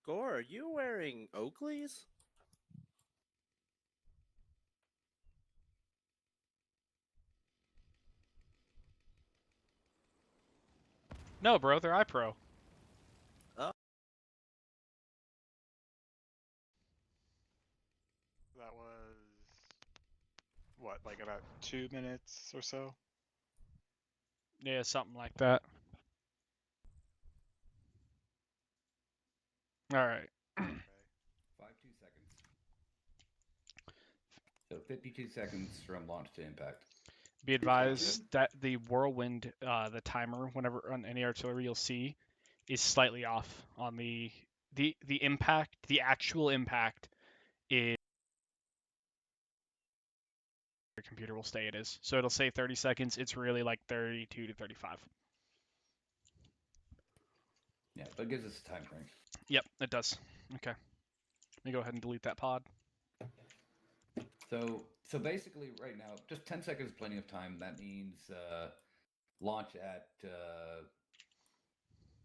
Gore, are you wearing Oakleys? No, bro, they're iPro. Oh. That was what, like about 2 minutes or so? Yeah, something like that. All right. Okay. 2 seconds. So 52 seconds from launch to impact. Be advised that the whirlwind, the timer, whenever on any artillery you'll see, is slightly off on the impact. The actual impact is your computer will stay it is. So it'll say 30 seconds. It's really like 32 to 35. Yeah, but it gives us a time frame. Yep, it does. Okay. Let me go ahead and delete that pod. So basically, right now, just 10 seconds is plenty of time. That means launch at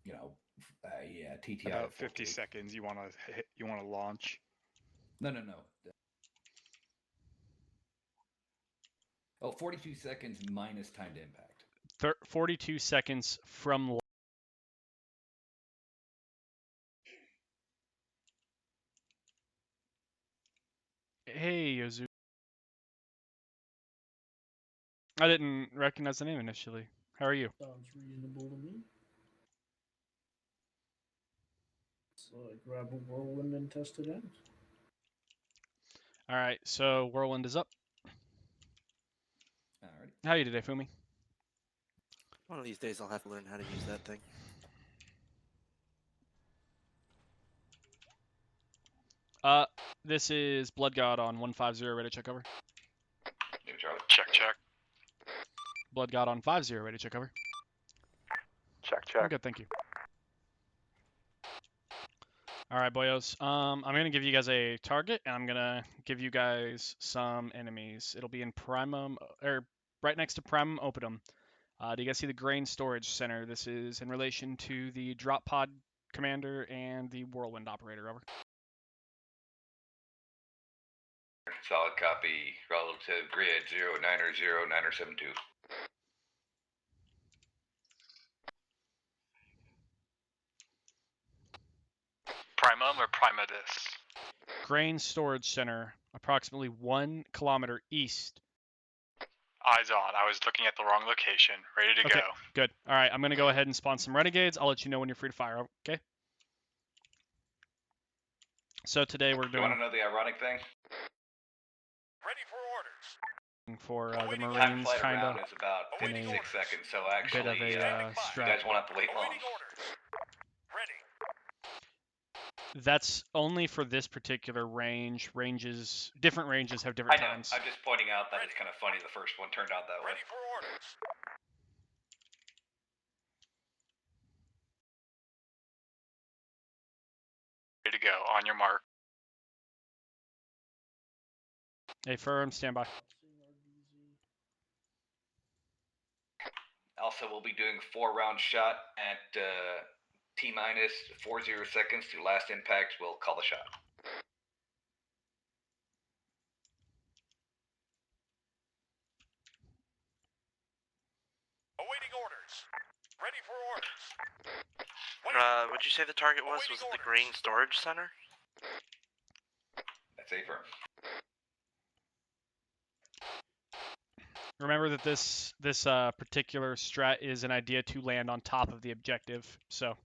TTI About 50 48. seconds. You want to hit. You want to launch. No. Oh, 42 seconds minus time to impact. 42 seconds from. Hey, Yozu. I didn't recognize the name initially. How are you? Sounds reasonable to me. So I grab a whirlwind and test it out. All right, so whirlwind is up. Alrighty. How are you today, Fumi? One of these days I'll have to learn how to use that thing. This is Blood God on 150, ready to check over. Check. Blood God on 50, ready to check over. Check. I'm good, thank you. All right, boyos. I'm gonna give you guys a target, and I'm gonna give you guys some enemies. It'll be in Primum, or right next to Primum Opidum. Do you guys see the grain storage center? This is in relation to the drop pod commander and the whirlwind operator. Over. Solid copy. Relative grid 090972. Primum or Primatus? Grain storage center, approximately 1 kilometer east. Eyes on. I was looking at the wrong location. Ready to Okay, go. good. All right, I'm gonna go ahead and spawn some renegades. I'll let you know when you're free to fire. Okay. So today we're You doing want to know the ironic thing? Ready for orders. for the Time Marines, flight kind around of is about in a 56 seconds, so bit actually, of a you strat. guys won't have to wait long. That's only for this particular range. Different ranges have different I know. times. I'm just pointing out that it's kind of funny the first one turned out that way. Ready for orders. Ready to go. On your mark. A firm standby. Also, we'll be doing 4-round shot at T-minus 40 seconds to last impact. We'll call the shot. Awaiting orders. Ready for orders. Would you say the target was it the grain storage center? That's a firm. Remember that this particular strat is an idea to land on top of the objective, so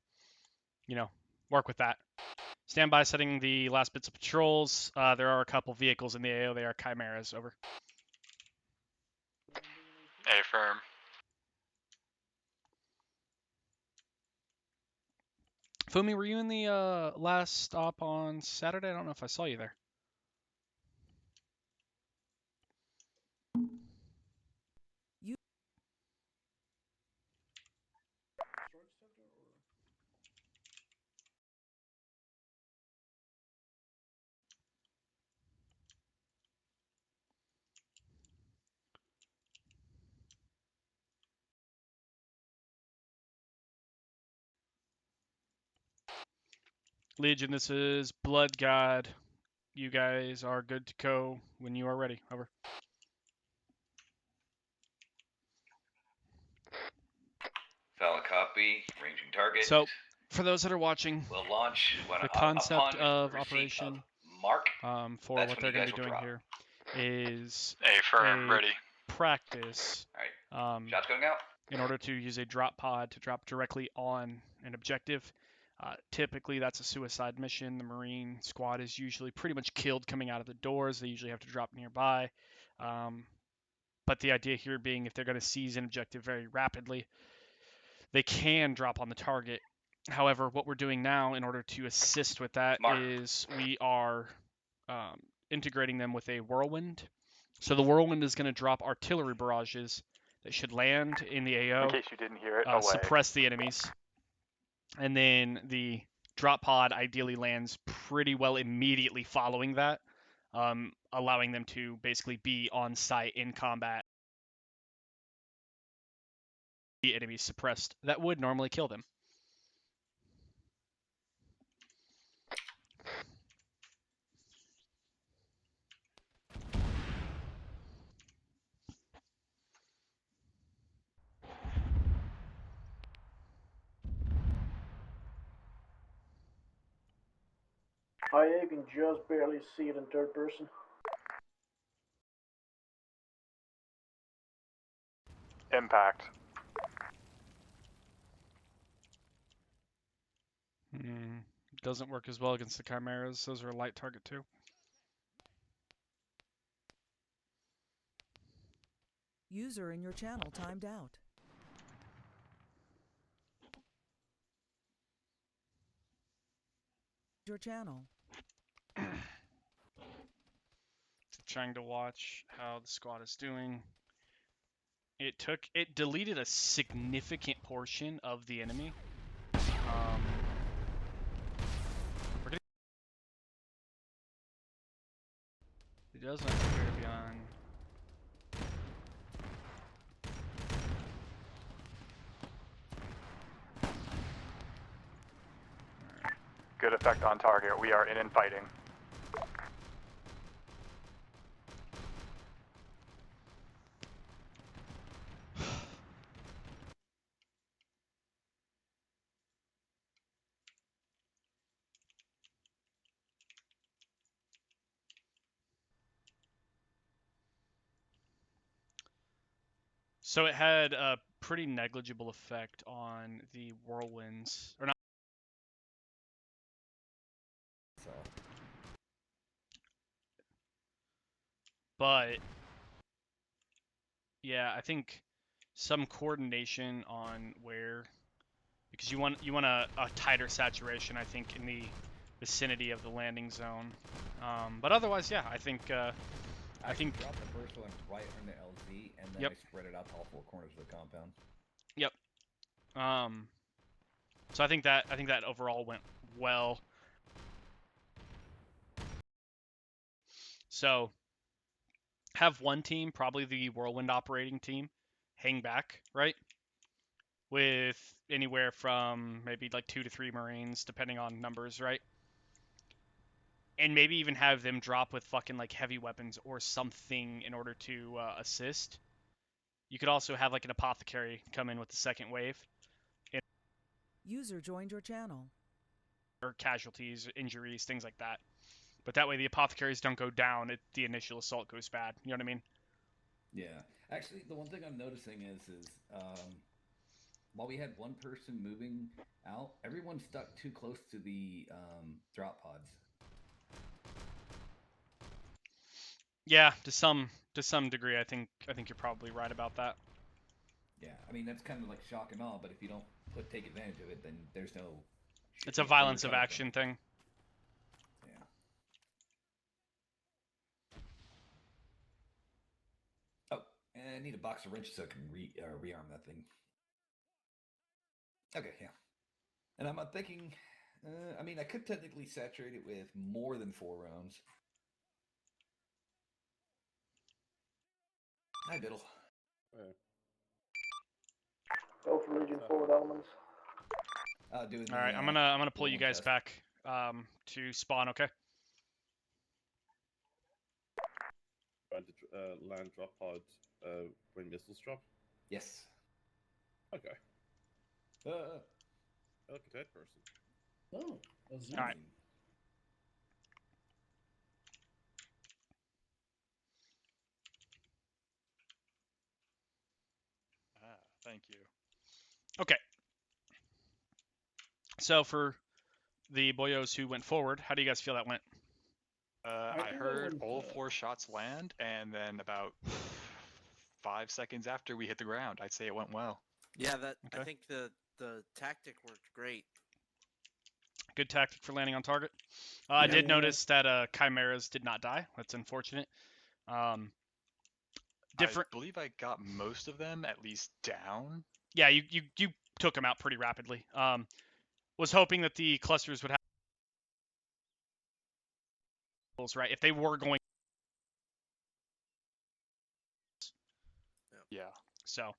work with that. Stand by, setting the last bits of patrols. There are a couple vehicles in the AO. They are chimeras. Over. Affirm. Fumi, were you in the last stop on Saturday? I don't know if I saw you there. Legion, this is Blood God. You guys are good to go when you are ready. Over. Valid copy. Ranging target. So, for those that are watching, We'll launch when the concept upon of receipt Operation mark. for That's what when they're you going to guys be will doing drop. here is Affirm, a ready. practice Shots going out. in order to use a drop pod to drop directly on an objective. Typically, that's a suicide mission. The Marine squad is usually pretty much killed coming out of the doors. They usually have to drop nearby. But the idea here being if they're going to seize an objective very rapidly, they can drop on the target. However, what we're doing now in order to assist with that is we are integrating them with a whirlwind. So the whirlwind is going to drop artillery barrages that should land in the AO, In case you didn't hear it, away. suppress the enemies. And then the drop pod ideally lands pretty well immediately following that, allowing them to basically be on site in combat. The enemies suppressed that would normally kill them. I can just barely see it in third person. Impact. Doesn't work as well against the Chimeras. Those are a light target too. User in your channel timed out. Your channel. Trying to watch how the squad is doing. It deleted a significant portion of the enemy. It doesn't appear to be on. Good effect on target. We are in and fighting. So it had a pretty negligible effect on the whirlwinds, or not. But yeah, I think some coordination on where, because you want a tighter saturation, I think, in the vicinity of the landing zone. But otherwise, yeah, I think I think dropped the first one right on the LZ, and then I spread it out to all four corners of the compound. Yep. So I think that overall went well. So have one team, probably the Whirlwind operating team, hang back, right? With anywhere from maybe like 2 to 3 Marines, depending on numbers, right? And maybe even have them drop with fucking like heavy weapons or something in order to assist. You could also have like an apothecary come in with the second wave. User joined your channel. Or casualties, injuries, things like that. But that way the apothecaries don't go down, the initial assault goes bad. You know what I mean? Yeah. Actually, the one thing I'm noticing is while we had one person moving out, everyone stuck too close to the drop pods. Yeah, to some degree, I think you're probably right about that. Yeah, I mean that's kind of like shock and awe, but if you don't take advantage of it, then there's no. It's a violence of action thing. Yeah. Oh, and I need a box of wrenches so I can rearm that thing. Okay, yeah. And I'm thinking, I mean, I could technically saturate it with more than 4 rounds. Hi, Biddle. Go for Legion forward elements. All right, I'm gonna pull you guys back to spawn. Okay. Trying to land drop pod when missiles drop. Yes. Okay. Uh, I like a dead person. Oh, that's All right. Thank you. Okay. So for the boyos who went forward, how do you guys feel that went? I think I heard went, all 4 shots land, and then about 5 seconds after we hit the ground, I'd say it went well. Yeah, that I Okay. think the tactic worked great. Good tactic for landing on target. I did Yeah. notice that chimeras did not die. That's unfortunate. Different. I believe I got most of them at least down. Yeah, you took them out pretty rapidly. Was hoping that the clusters would have right if they were going. Yeah. So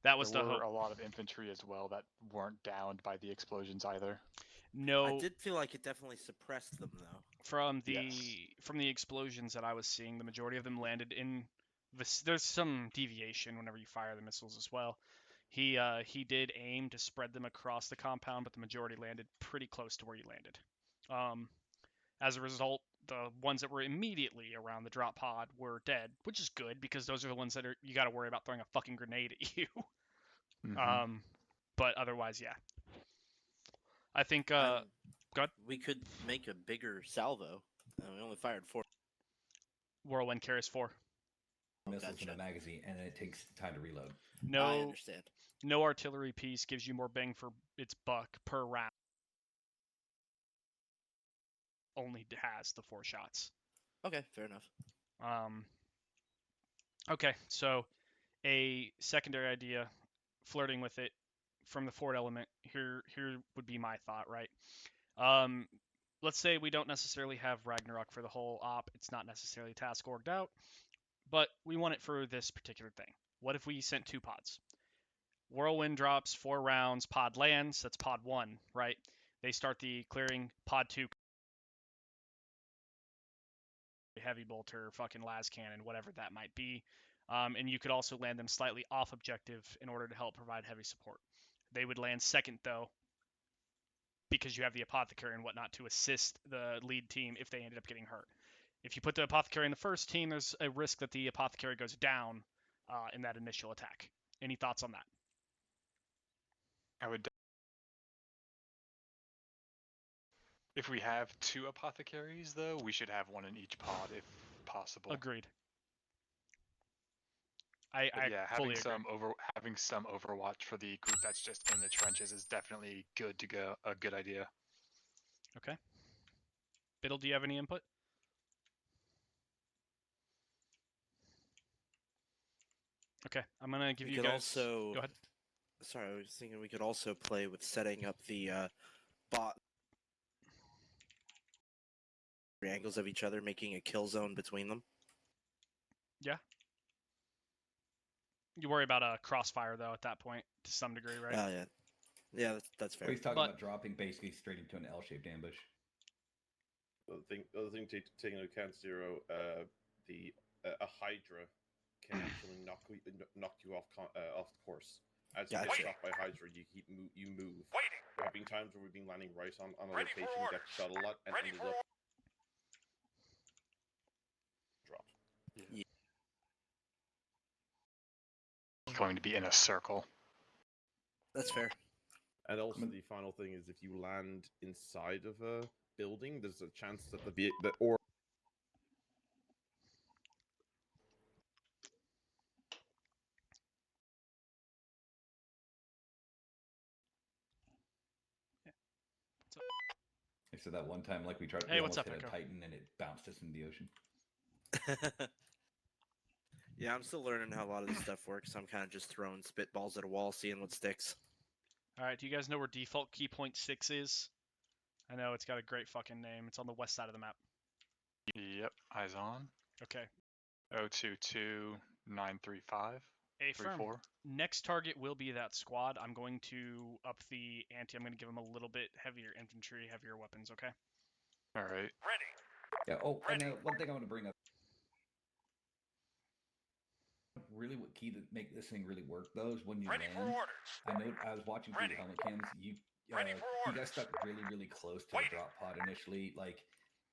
that was There the were hope. a lot of infantry as well that weren't downed by the explosions either. No. I did feel like it definitely suppressed them though. From the Yes. from the explosions that I was seeing, the majority of them landed in. There's some deviation whenever you fire the missiles as well. He did aim to spread them across the compound, but the majority landed pretty close to where you landed. As a result, the ones that were immediately around the drop pod were dead, which is good because those are the ones that you got to worry about throwing a fucking grenade at you. Mhm. But otherwise, yeah. I think go ahead. We could make a bigger salvo. We only fired 4. Whirlwind carries 4. missiles in Gotcha. a magazine, and it takes time to reload. I No understand. no artillery piece gives you more bang for its buck per round. Only has the 4 shots. Okay, fair enough. Okay, so a secondary idea, flirting with it from the forward element. Here would be my thought, right? Let's say we don't necessarily have Ragnarok for the whole op. It's not necessarily task orged out, but we want it for this particular thing. What if we sent 2 pods? Whirlwind drops 4 rounds, pod lands, that's pod 1, right? They start the clearing, pod 2 heavy bolter, fucking las cannon, whatever that might be. And you could also land them slightly off objective in order to help provide heavy support. They would land second though, because you have the apothecary and whatnot to assist the lead team if they ended up getting hurt. If you put the apothecary in the first team, there's a risk that the apothecary goes down in that initial attack. Any thoughts on that? I would. If we have 2 apothecaries, though, we should have 1 in each pod if possible. Agreed. I yeah, fully having some overwatch for the group that's just in the trenches is definitely good to go. A good idea. Okay. Biddle, do you have any input? Okay, I'm gonna give We you could guys. also. Go ahead. Sorry, I was thinking we could also play with setting up the bot angles of each other, making a kill zone between them. Yeah. You worry about a crossfire though at that point to some degree, right? Oh yeah, yeah, that's fair. He's talking But- about dropping basically straight into an L-shaped ambush. The other thing to take into account, Zero, a Hydra can actually knock you off off course. As you get shot by Hydra, you move. There have been times where we've been landing right on a location, get shot a lot, and ended up dropped. Yeah. Going to be in a circle. That's fair. And also, the final thing is if you land inside of a building, there's a chance that the or So that one time, like we tried, Hey, we what's almost up, hit a Echo? Titan and it bounced us into the ocean. Yeah, I'm still learning how a lot of this stuff works. I'm kind of just throwing spitballs at a wall, seeing what sticks. All right, do you guys know where default key point 6 is? I know it's got a great fucking name. It's on the west side of the map. Yep, eyes on. Okay. 022935. A firm. 3-4. Next target will be that squad. I'm going to up the ante. I'm going to give them a little bit heavier infantry, heavier weapons, okay? All right. Yeah. Oh, and one thing I want to bring up. Really, what key to make this thing really work though is when you land. I know I was watching through the helmet cams. You guys stuck really close to the drop pod initially. Like,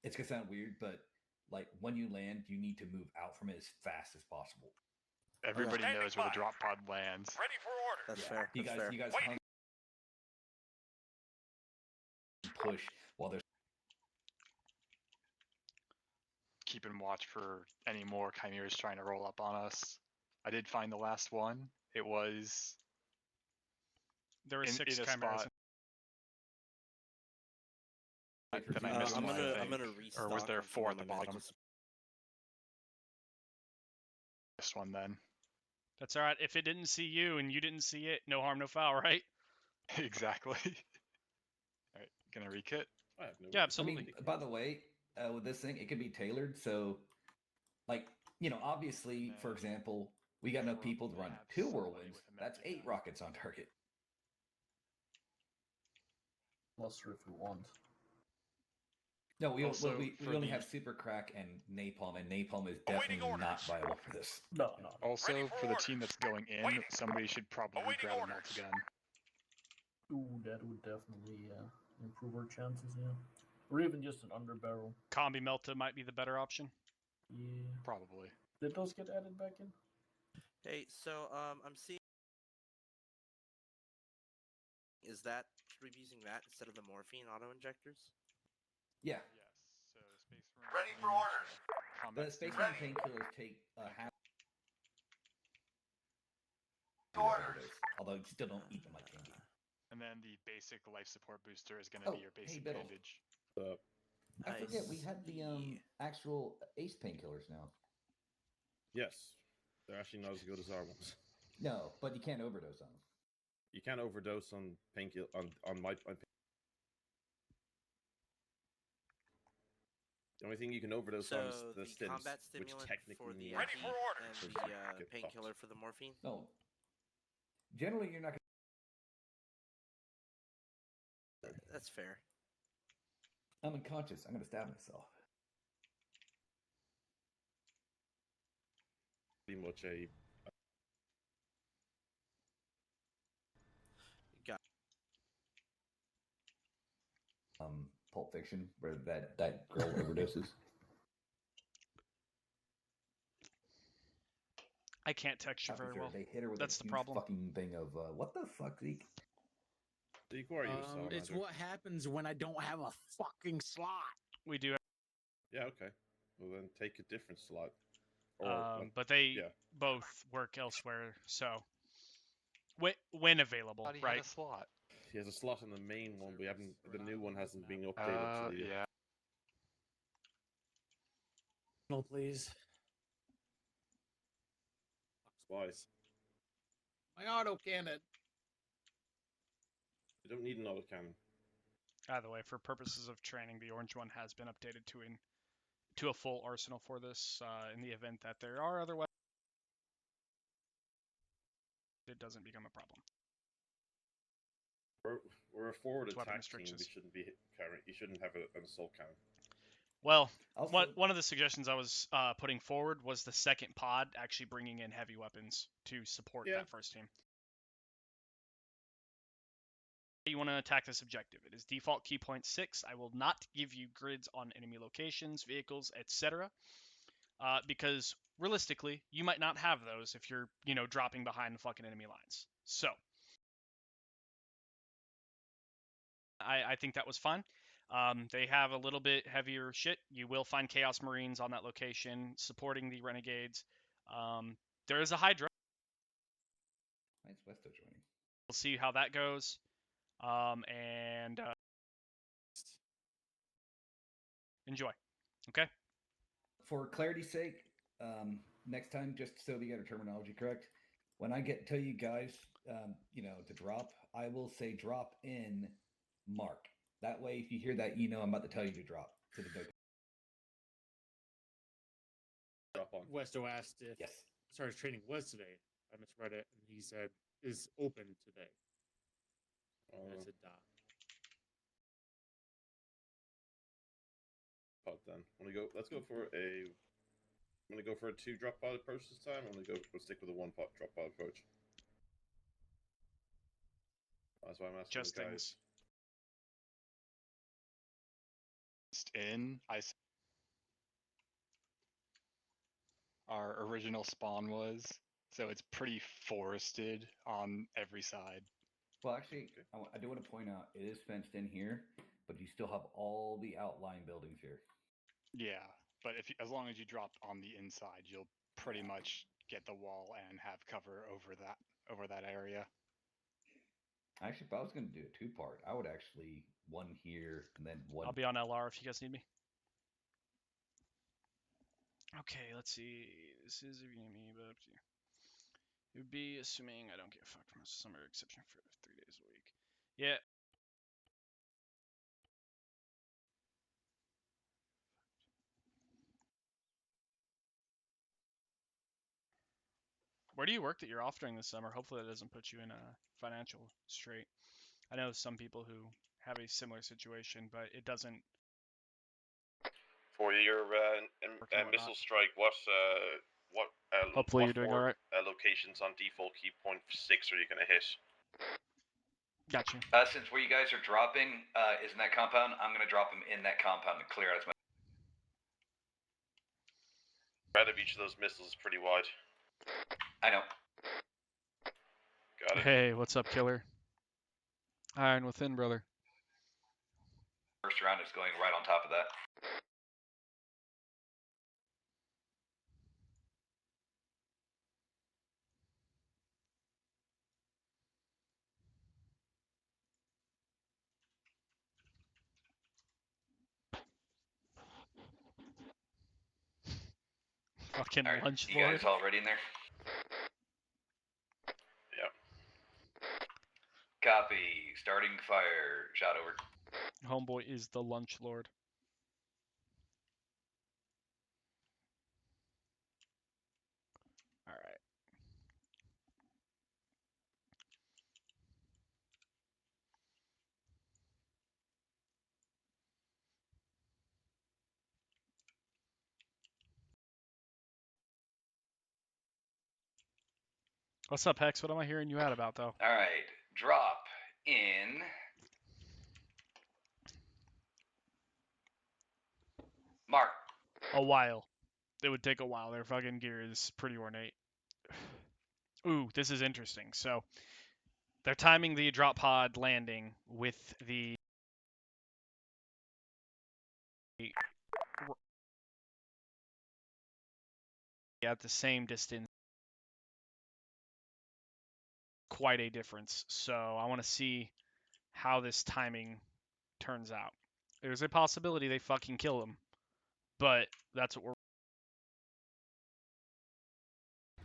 it's gonna sound weird, but like when you land, you need to move out from it as fast as possible. Everybody knows where the drop pod lands. That's Yeah. fair. You That's guys, fair. you guys hung push while there's Keeping watch for any more chimeras trying to roll up on us. I did find the last one. It was There were in 6 a chimeras. spot that I missed I'm one, I gonna think. restock. Or was there on 4 at the some of my bottom? medical Missed one then. That's all right. If it didn't see you and you didn't see it, no harm, no foul, right? Exactly. All right, gonna rekit. I have no. Yeah, I absolutely. mean, by the way, with this thing, it can be tailored. So, like, obviously, for example, we got enough people to run 2 whirlwinds. That's 8 rockets on target. Cluster if you want. No, we Also, we for only the- have super crack and napalm is definitely not viable for this. No. Also, for the team that's going in, somebody should probably grab a multi-gun. Ooh, that would definitely improve our chances, yeah. Or even just an underbarrel. Combi Melta might be the better option. Yeah. Probably. Did those get added back in? Hey, so I'm seeing. Is that should we be using that instead of the morphine auto injectors? Yeah, Yes. So Space Marine. the Combat Space Student. Marine painkillers take half. Although you still don't eat them like candy. And then the basic life support booster is going Oh, to be your hey, basic Biddle. bandage. I forget we had the see. actual ace painkillers now. Yes, they're actually not as good as our ones. No, but you can't overdose on them. You can't overdose on painkiller on my. The only thing you can overdose on is So the the stints, combat which stimulant technically for the means MP so and you the get painkiller fucked. for the morphine. No. Generally, you're not That's fair. I'm unconscious. I'm going to stab myself. pretty much a. Got Pulp Fiction, where that girl overdoses. I can't texture After very well. They hit her with That's a the huge problem. fucking thing of what the fuck, Zeke? Zeke, who are you? It's what happens when I don't have a fucking slot. We do, Yeah, okay. Well, then take a different slot. Or, but they yeah. both work elsewhere. So, when available, Thought he right? had a slot. He has a slot in the main one. We haven't. The new one hasn't been updated to the. Yeah. No, please. Spies. My autocannon. You don't need an autocannon. Either way, for purposes of training, the orange one has been updated to a full arsenal for this. In the event that there are other weapons, it doesn't become a problem. We're a forward Weapon attack team. We restrictions. shouldn't be carrying. You shouldn't have an assault cannon. Well, Also, one of the suggestions I was putting forward was the second pod actually bringing in heavy weapons to support Yeah. that first team. You want to attack this objective. It is default key point 6. I will not give you grids on enemy locations, vehicles, etc. Because realistically, you might not have those if you're, dropping behind the fucking enemy lines. So, I think that was fine. They have a little bit heavier shit. You will find Chaos Marines on that location supporting the Renegades. There is a Hydra. why is Westo joining? We'll see how that goes. And enjoy. Okay? For clarity's sake, next time, just so we get our terminology correct, when I tell you guys, to drop, I will say drop in mark. That way, if you hear that, I'm about to tell you to drop to the boat. Drop on. Westo asked if Yes. Sarge's training was today. I misread it, and he said is open today. And I said da. Pod then. Let's go for a. I'm gonna go for a 2 drop pod approach this time. We'll stick with a 1 drop pod approach. That's why I'm asking Just the guys. things. In, our original spawn was, so it's pretty forested on every side. Well, actually, I do want to point out it is fenced in here, but you still have all the outlying buildings here. Yeah, but as long as you drop on the inside, you'll pretty much get the wall and have cover over that area. Actually, if I was going to do a 2-part, I would actually 1 here and then 1. I'll be on LR if you guys need me. Okay, let's see. This is if you need me, but up to you. It would be assuming I don't get fucked from a summer exception for 3 days a week. Yeah. Where do you work that you're off during the summer? Hopefully that doesn't put you in a financial strait. I know some people who have a similar situation, but it doesn't. For your missile strike, what Hopefully you're doing all right. Locations on default key point 6 are you gonna hit? Gotcha. Since where you guys are dropping is in that compound, I'm gonna drop them in that compound to clear out as much. Spread of each of those missiles is pretty wide. I know. Got it. Hey, what's up, killer? Iron within, brother. First round is going right on top of that. Fucking All right, lunch you lord. guys all ready in there? Yep. Copy. Starting fire. Shot over. Homeboy is the lunch lord. All right. What's up, Hex? What am I hearing you out about, though? All right. Drop in. Mark. A while. It would take a while. Their fucking gear is pretty ornate. Ooh, this is interesting. So, they're timing the drop pod landing with the at the same distance. Quite a difference. So, I want to see how this timing turns out. There's a possibility they fucking kill him. But that's what we're...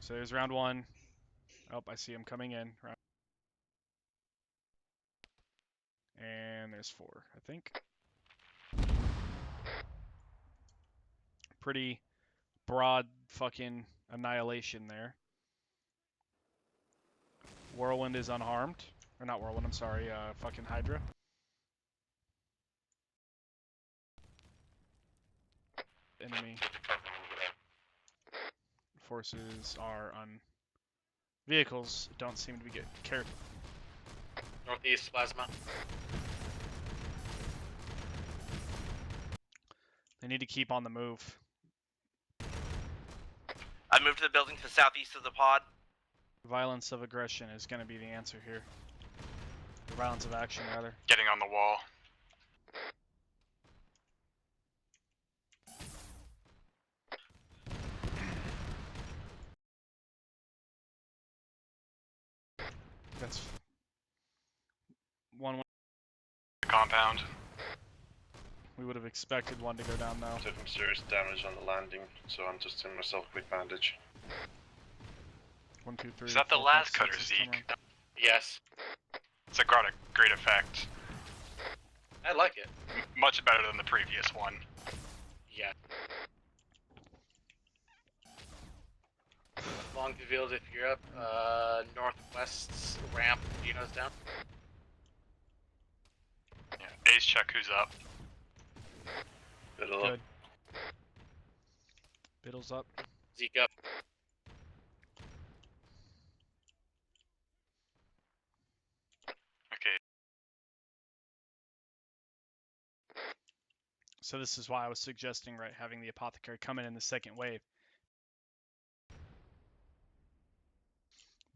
So there's round 1. Oh, I see him coming in. And there's 4, I think. Pretty broad fucking annihilation there. Whirlwind is unharmed. Or not Whirlwind, I'm sorry, fucking Hydra. Enemy forces are on vehicles don't seem to be getting cared. Northeast plasma. They need to keep on the move. I moved to the building to the southeast of the pod. Violence of aggression is going to be the answer here. Or violence of action, rather. Getting on the wall. That's one. Compound. We would have expected one to go down though. Took some serious damage on the landing, so I'm just doing myself a quick bandage. 1, 2, 3. Is that the 4, last 5, cutter, 6 Zeke? Yes. It's a great effect. I like it. Much better than the previous one. Yeah. Longview Field, if you're up, northwest ramp, Dino's down. Yeah, Ace check, who's up? Biddle Good. up. Biddle's up. Zeke up. Okay. So this is why I was suggesting, right, having the apothecary come in the second wave.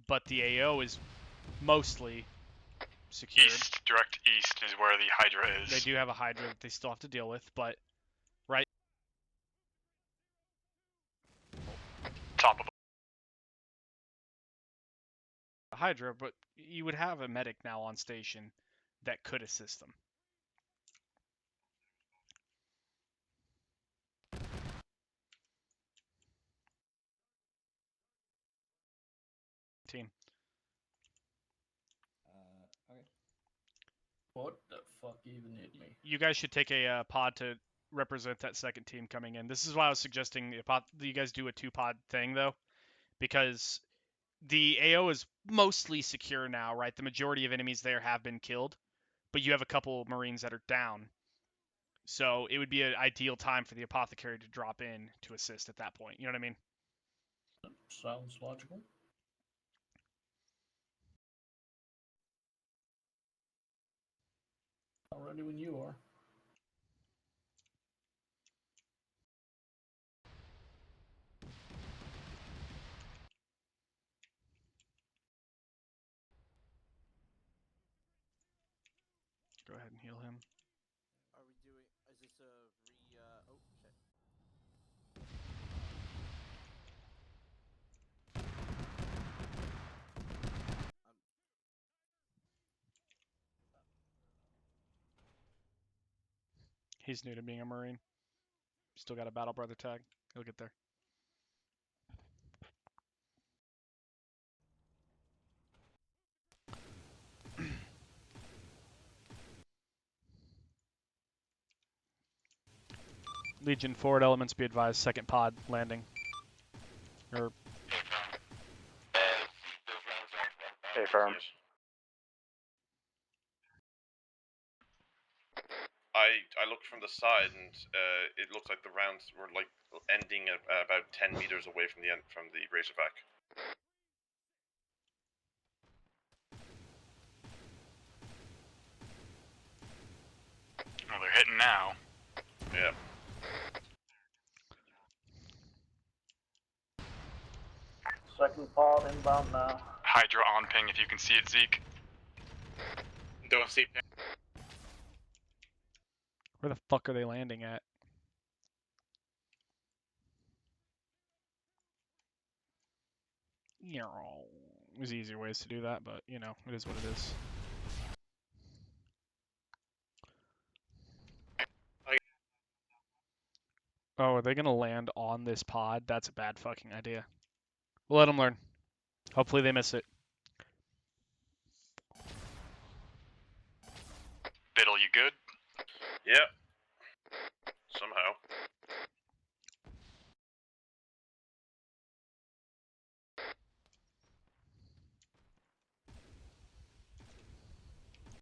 But the AO is mostly secured. East, direct east is where the Hydra is. They do have a Hydra that they still have to deal with, but right. Top of The Hydra, but you would have a medic now on station that could assist them. Team. Okay. What the fuck even hit me? You guys should take a pod to represent that second team coming in. This is why I was suggesting you guys do a 2-pod thing, though, because the AO is mostly secure now, right? The majority of enemies there have been killed, but you have a couple Marines that are down. So it would be an ideal time for the apothecary to drop in to assist at that point. You know what I mean? Sounds logical. Already when you are. Go ahead and heal him. Are we doing? Is this a oh shit. He's new to being a Marine. Still got a Battle Brother tag. He'll get there. Legion forward elements be advised. Second pod landing. Or Hey, firm. I looked from the side and it looked like the rounds were like ending at about 10 meters away from the end from the Razorback. Well, they're hitting now. Yeah. Second pod inbound now. Hydra on ping if you can see it, Zeke. Don't see ping. where the fuck are they landing at? There's easier ways to do that, but you know, it is what it is. Oh, are they gonna land on this pod? That's a bad fucking idea. We'll let them learn. Hopefully they miss it. Biddle, you good? Yeah. Somehow.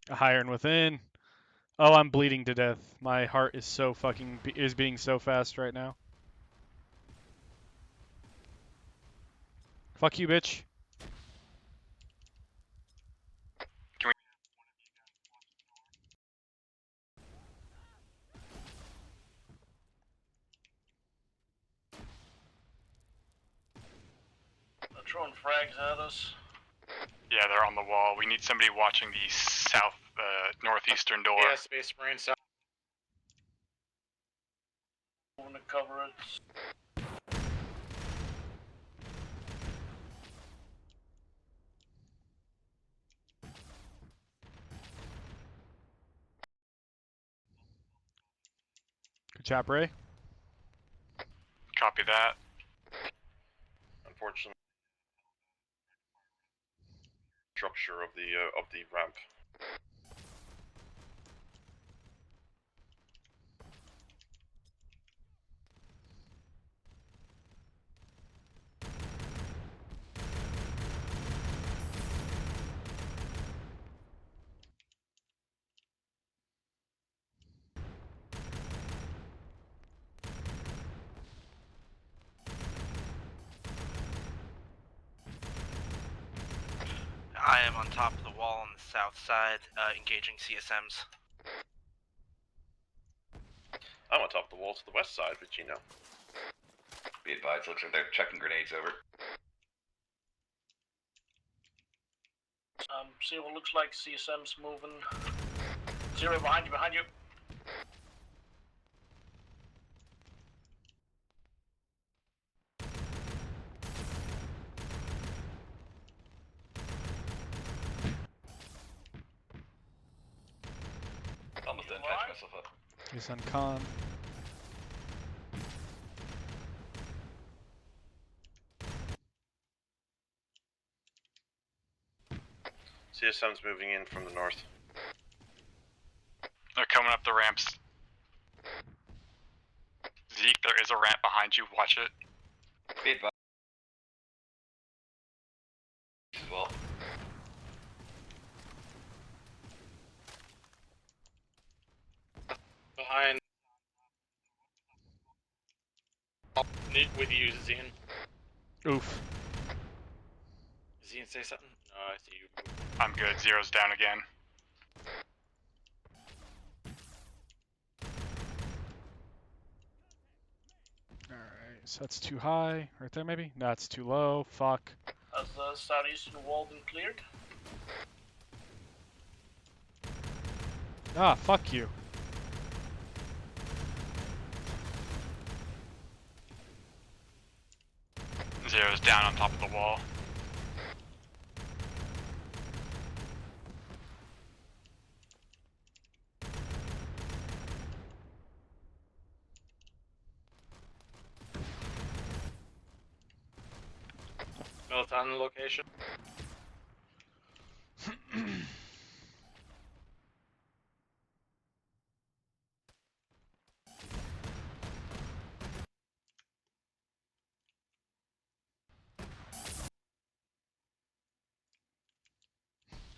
A Hiren within. Oh, I'm bleeding to death. My heart is so fucking is beating so fast right now. Fuck you, bitch. Can we... They're throwing frags at us. Yeah, they're on the wall. We need somebody watching the south, northeastern door. Yeah, Space Marine south. Going to cover it. Good job, Ray. Copy that. Unfortunately, structure of the ramp. I am on top of the wall on the south side, engaging CSMs. I'm on top of the wall to the west side with Gino. Be advised, looks like they're chucking grenades over. See what looks like CSM's moving. Zero behind you, behind you. Almost done patching myself up. He's on con. CSM's moving in from the north. They're coming up the ramps. Zeke, there is a ramp behind you. Watch it. Be advised. As well. Behind. With you, Zian. Oof. Zian, say something? No, I see you. I'm good. Zero's down again. Alright, so that's too high. Right there, maybe? No, it's too low. Fuck. Has the southeastern wall been cleared? Ah, fuck you. Zero's down on top of the wall. Militan location.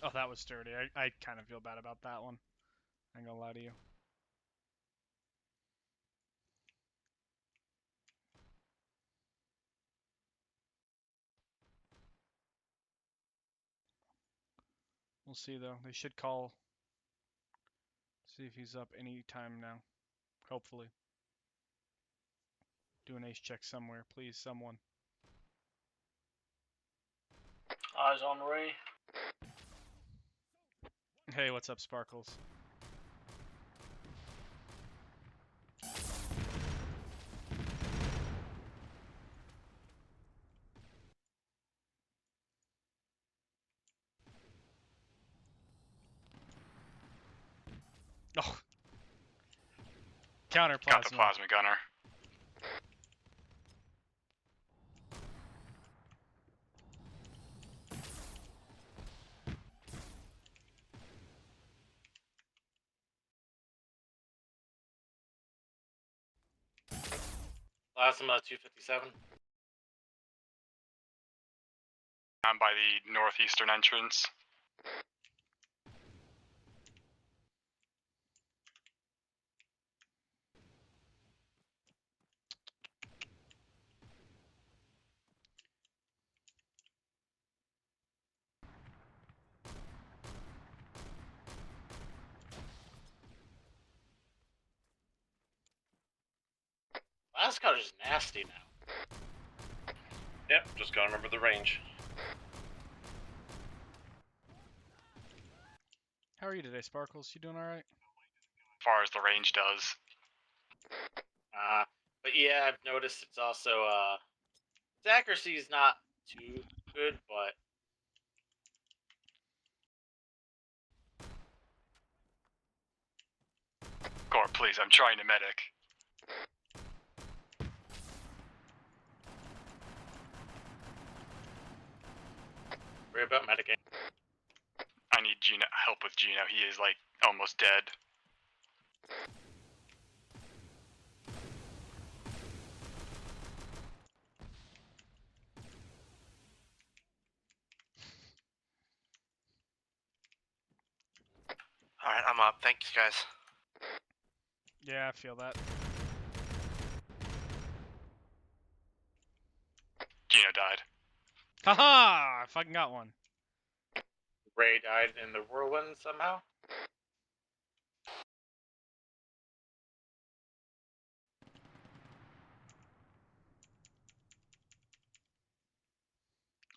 Oh, that was dirty. I kind of feel bad about that one. I ain't gonna lie to you. We'll see though. They should call. See if he's up any time now. Hopefully. Do an ace check somewhere, please, someone. Eyes on Ray. Hey, what's up, Sparkles? Oh. Counter plasma. Got the plasma gunner. Plasma 257. I'm by the northeastern entrance. Last cut is nasty now. Yep, just gotta remember the range. How are you today, Sparkles? You doing alright? As far as the range does. But yeah, I've noticed it's also, its accuracy is not too good, but... Gore, please, I'm trying to medic. Worry about medicing. I need Gino help with Gino. He is like almost dead. Alright, I'm up. Thanks, guys. Yeah, I feel that. Gino died. Haha! I fucking got one. Ray died in the whirlwind somehow.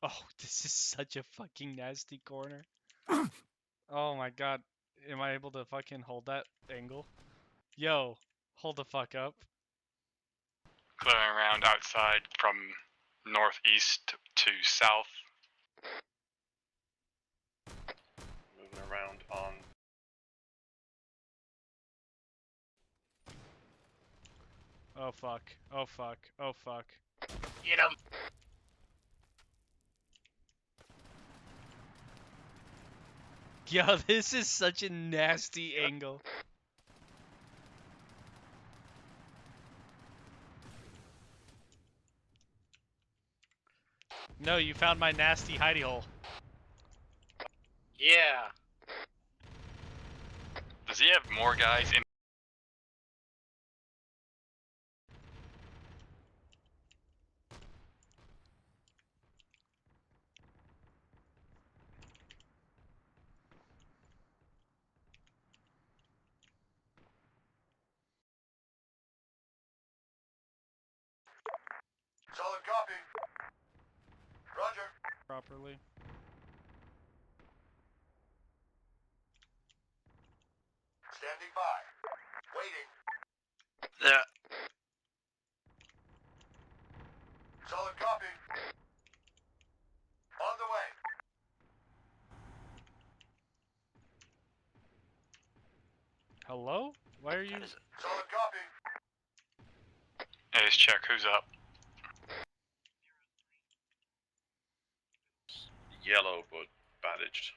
Oh, this is such a fucking nasty corner. Oh my god. Am I able to fucking hold that angle? Yo, hold the fuck up. Clearing around outside from northeast to south. Moving around on. Oh fuck. Oh fuck. Oh fuck. Get him. Yo, this is such a nasty angle. No, you found my nasty hidey hole. Yeah. Does he have more guys in? Solid copy. Roger. Properly. Standing by. Waiting. Yeah. Solid copy. On the way. Hello? Why are you? Solid copy. Ace check, who's up? Yellow, but bandaged.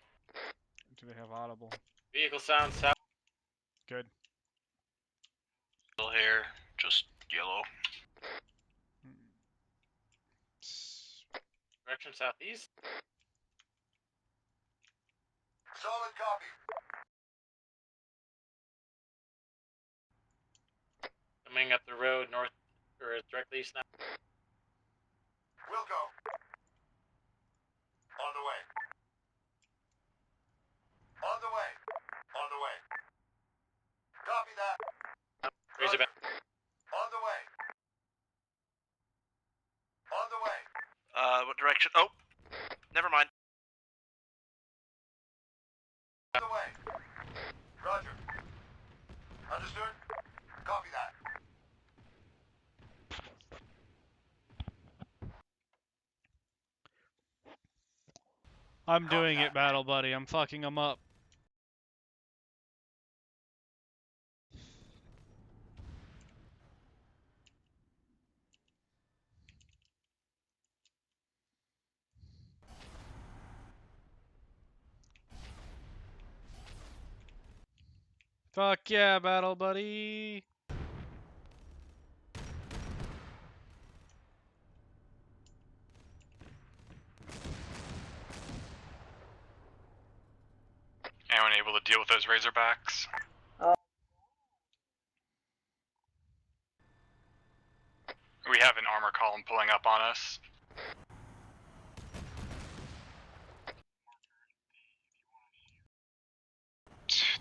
Do they have audible? Vehicle sound south. Good. Still here, just yellow. Direction southeast. Solid copy. Coming up the road north or directly east now. We'll go. On the way. On the way. On the way. Copy that. Razorback. On the way. On the way. What direction? Oh, never mind. On the way. Roger. Understood? Copy that. I'm doing it, battle buddy. I'm fucking them up. Fuck yeah, battle buddy. Anyone able to deal with those Razorbacks? We have an armor column pulling up on us.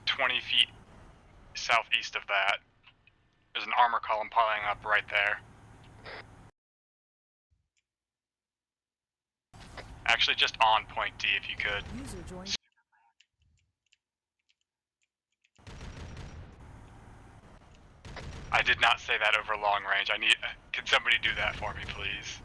20 feet southeast of that. There's an armor column piling up right there. Actually, just on point D if you could. User joined. I did not say that over long range. I need. Can somebody do that for me, please?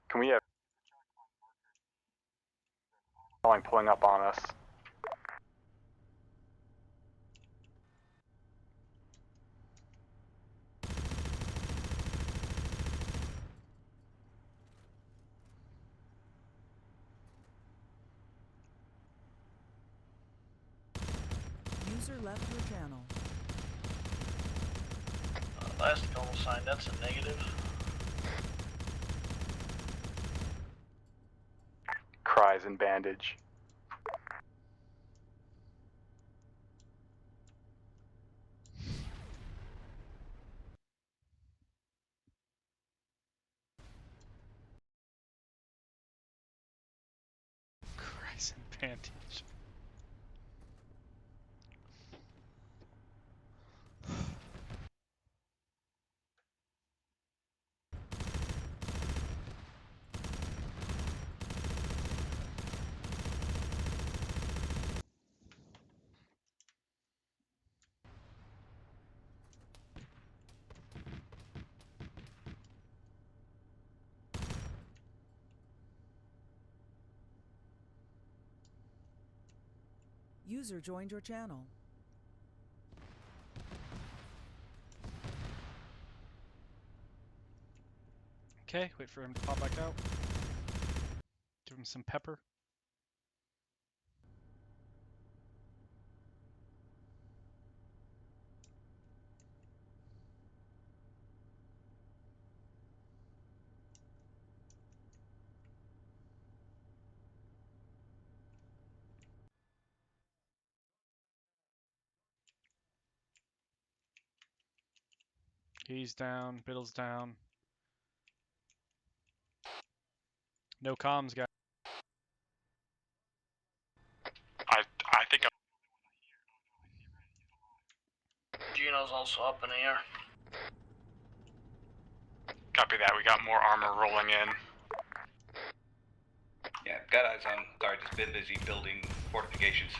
Can we have pulling up on us? left your channel. Last call sign, that's a negative. Cries and bandage. Cries and bandage. User joined your channel. Okay, wait for him to pop back out. Give him some pepper. He's down, Biddle's down. No comms, guys. I think Gino's also up in the air. copy that. We got more armor rolling in. Yeah, got eyes on guards. Has been busy building fortifications.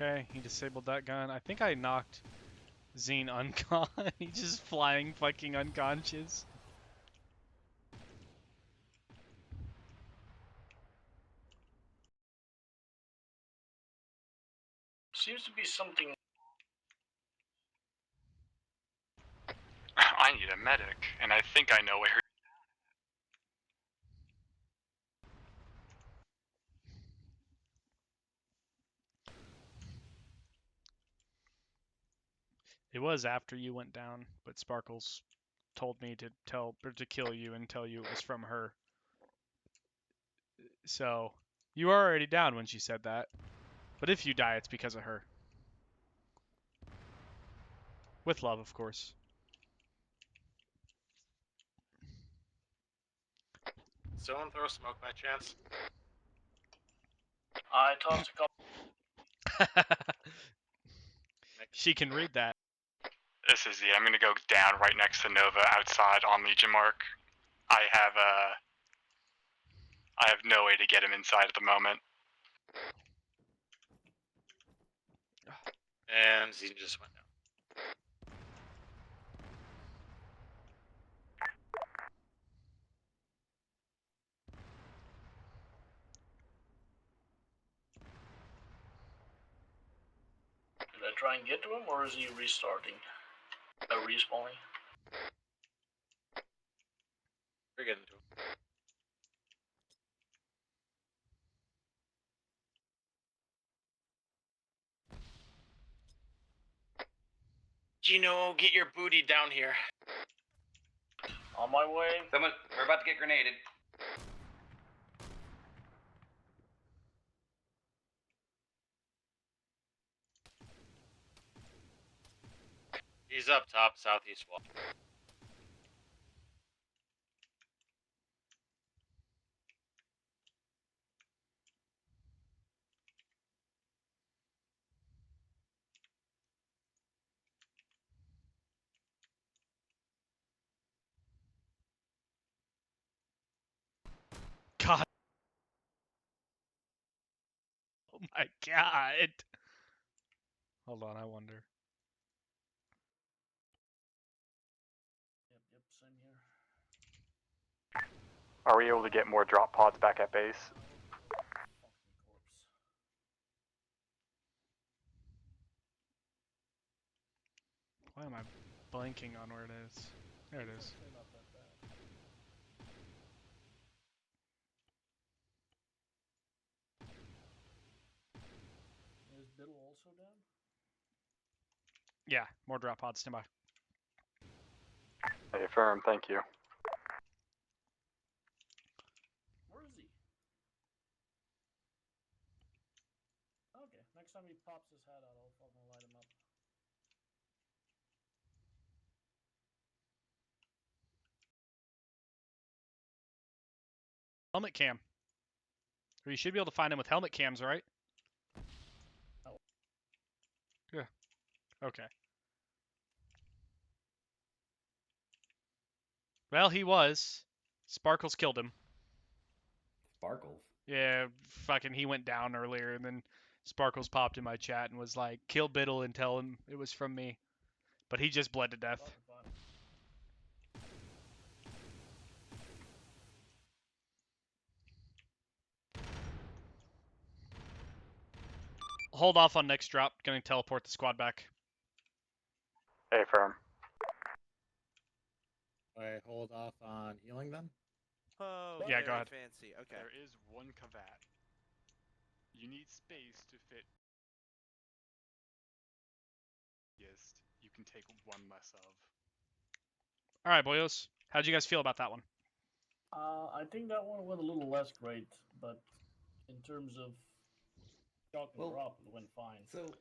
Okay, he disabled that gun. I think I knocked Zine uncon. He's just flying fucking unconscious. Seems to be something. I need a medic, and I think I know where. It was after you went down, but Sparkles told me to kill you and tell you it was from her. So, you were already down when she said that. But if you die, it's because of her. With love, of course. Someone throw smoke by chance? I tossed a couple. She can read that. This is the. I'm gonna go down right next to Nova outside on Legion Mark. I have no way to get him inside at the moment. And he just went down. Did I try and get to him, or is he restarting? Respawning? We're getting to him. Gino, get your booty down here. On my way. Someone, we're about to get grenaded. He's up top, southeast wall. God. Oh my god. Hold on, I wonder. Yep, same here. Are we able to get more drop pods back at base? Why am I blanking on where it is? There it is. Is Biddle also down? Yeah, more drop pods standby. Hey, firm, thank you. Where is he? Okay, next time he pops his head out, I'll fucking light him up. Helmet cam. Or you should be able to find him with helmet cams, right? Oh. Yeah. Okay. Well, he was. Sparkles killed him. Sparkles. Yeah, fucking he went down earlier, and then Sparkles popped in my chat and was like, kill Biddle and tell him it was from me. But he just bled to death. Hold off on next drop. Gonna teleport the squad back. Hey, firm. Wait, hold off on healing them? Oh, Yeah, go very ahead. fancy. Okay. There is one Kavat. You need space to fit. Yes, you can take one less of. All right, boyos. How'd you guys feel about that one? I think that one went a little less great, but in terms of shock and drop, it went fine. So,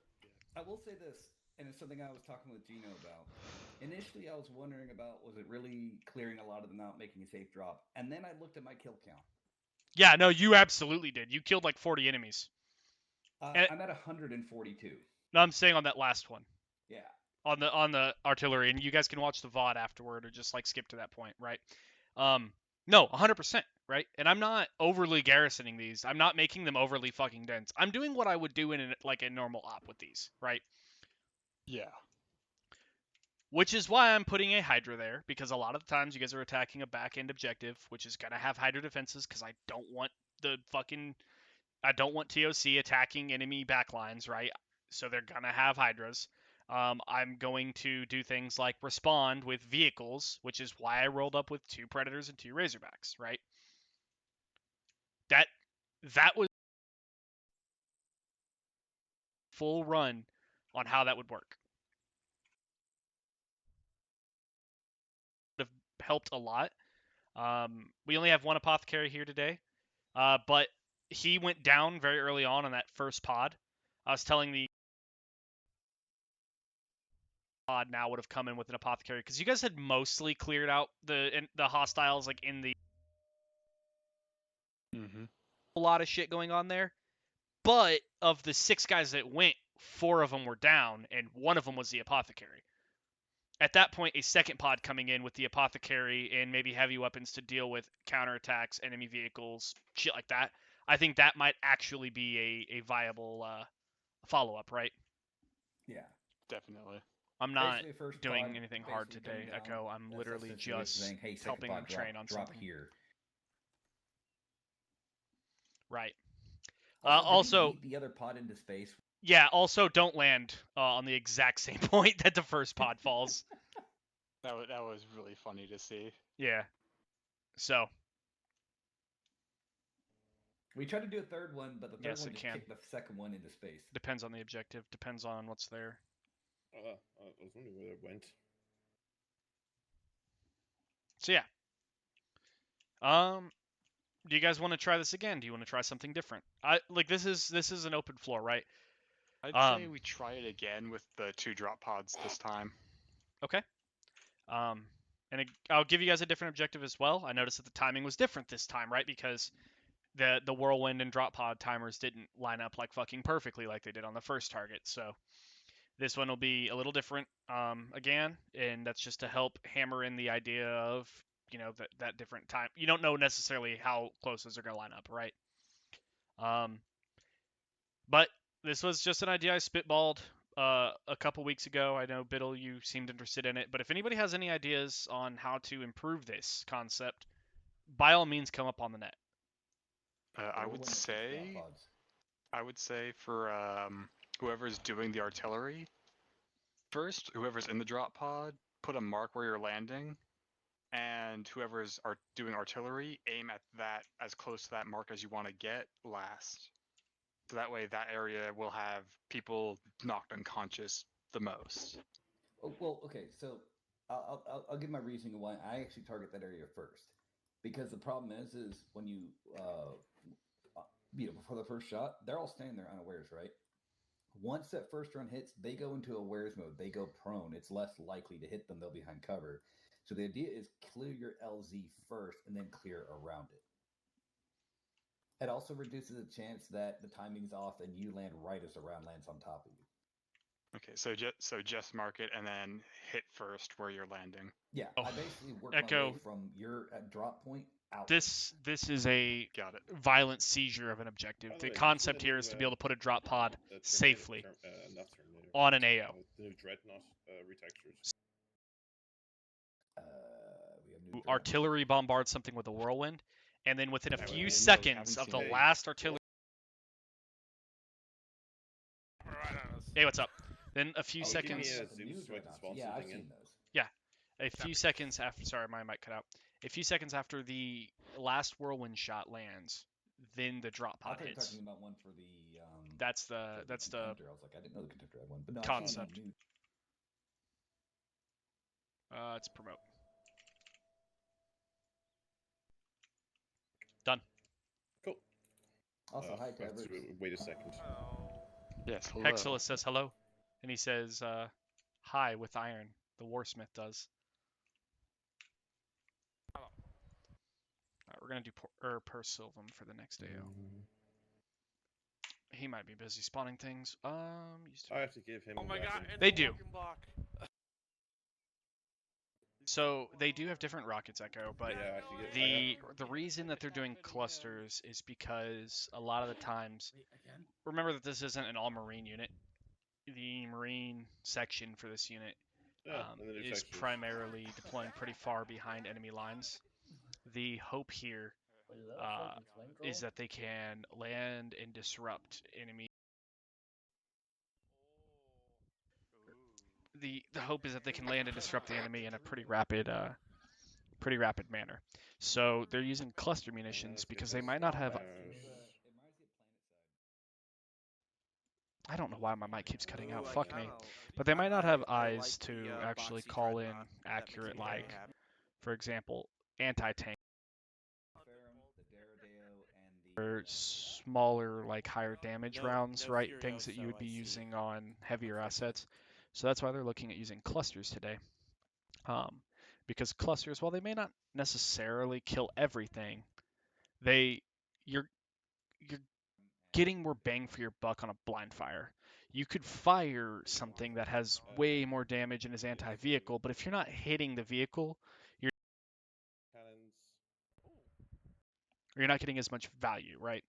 I will say this, and it's something I was talking with Gino about. Initially, I was wondering about, was it really clearing a lot of them out, making a safe drop? And then I looked at my kill count. Yeah, no, you absolutely did. You killed like 40 enemies. I'm at 142. No, I'm saying on that last one. Yeah. On the artillery, and you guys can watch the VOD afterward, or just like skip to that point, right? No, 100%, right? And I'm not overly garrisoning these. I'm not making them overly fucking dense. I'm doing what I would do in like a normal op with these, right? Yeah. Which is why I'm putting a Hydra there, because a lot of the times you guys are attacking a back-end objective, which is gonna have Hydra defenses, because I don't want TOC attacking enemy backlines, right? So they're gonna have Hydras. I'm going to do things like respond with vehicles, which is why I rolled up with 2 Predators and 2 Razorbacks, right? That was full run on how that would work. Would have helped a lot. We only have 1 Apothecary here today, but he went down very early on that first pod. I was telling the pod now would have come in with an Apothecary, because you guys had mostly cleared out the hostiles like in the a lot of shit going on there. But of the 6 guys that went, 4 of them were down, and 1 of them was the Apothecary. At that point, a second pod coming in with the Apothecary and maybe heavy weapons to deal with counterattacks, enemy vehicles, shit like that. I think that might actually be a viable follow-up, right? Yeah. Definitely. I'm not Basically, first doing pod anything hard basically today, coming down, Echo. I'm that's literally essentially just saying, hey, second helping pod, them train on drop something. here. Right. Also, did he Also, yeet the other pod into space? yeah, also don't land on the exact same point that the first pod falls. That was really funny to see. Yeah. So. We tried to do a third one, but the third Yes, one it just can. kicked the second one into space. Depends on the objective. Depends on what's there. I was wondering where it went. So yeah. Do you guys want to try this again? Do you want to try something different? This is an open floor, right? I'd say we try it again with the 2 drop pods this time. Okay. I'll give you guys a different objective as well. I noticed that the timing was different this time, right? Because the whirlwind and drop pod timers didn't line up like fucking perfectly like they did on the first target. So this one will be a little different again, and that's just to help hammer in the idea of, that different time. You don't know necessarily how close those are going to line up, right? But this was just an idea I spitballed a couple weeks ago. I know, Biddle, you seemed interested in it, but if anybody has any ideas on how to improve this concept, by all means come up on the net. I would say for whoever's doing the artillery, first, whoever's in the drop pod, put a mark where you're landing, and whoever's doing artillery, aim at that as close to that mark as you want to get last. So that way, that area will have people knocked unconscious the most. Oh, well, okay, so I'll give my reasoning why I actually target that area first, because the problem is when you before the first shot, they're all standing there unawares, right? Once that first run hits, they go into awares mode. They go prone. It's less likely to hit them. They'll be behind cover. So the idea is clear your LZ first and then clear around it. It also reduces the chance that the timing's off and you land right as the round lands on top of you. Okay, so just mark it and then hit first where you're landing. Yeah, I basically work Echo. my way from your drop point out. This is a violent seizure of an objective. The concept here is to be able to put a drop pod safely on an AO. The new Dreadnought retextures. Artillery bombards something with a whirlwind, and then within a few seconds of the last artillery. Hey, what's up? Then a few seconds. Yeah, I've seen those. Yeah, a few seconds after. Sorry, my mic cut out. A few seconds after the last whirlwind shot lands, then the drop pod hits. Talking about one for the. That's the I was like, I didn't know the contender had one, but no, concept. It's promote. Done. Cool. Also, hi, Tabert. Wait a second. Yes, hello. Hexilus says hello, and he says hi with iron. The Warsmith does. We're gonna do per Sylvan for the next AO. He might be busy spawning things. I have to give him. Oh my god! They do. So they do have different rockets, Echo, but the reason that they're doing clusters is because a lot of the times, remember that this isn't an all-marine unit. The marine section for this unit is primarily deploying pretty far behind enemy lines. The hope here is that they can land and disrupt enemy. The hope is that they can land and disrupt the enemy in a pretty rapid manner. So they're using cluster munitions because they might not have. I don't know why my mic keeps cutting out. Fuck me. But they might not have eyes to actually call in accurate, like, for example, anti-tank. Or smaller, like higher damage rounds, right? Things that you would be using on heavier assets. So that's why they're looking at using clusters today. Because clusters, while they may not necessarily kill everything, you're getting more bang for your buck on a blind fire. You could fire something that has way more damage and is anti-vehicle, but if you're not hitting the vehicle, you're not getting as much value, right?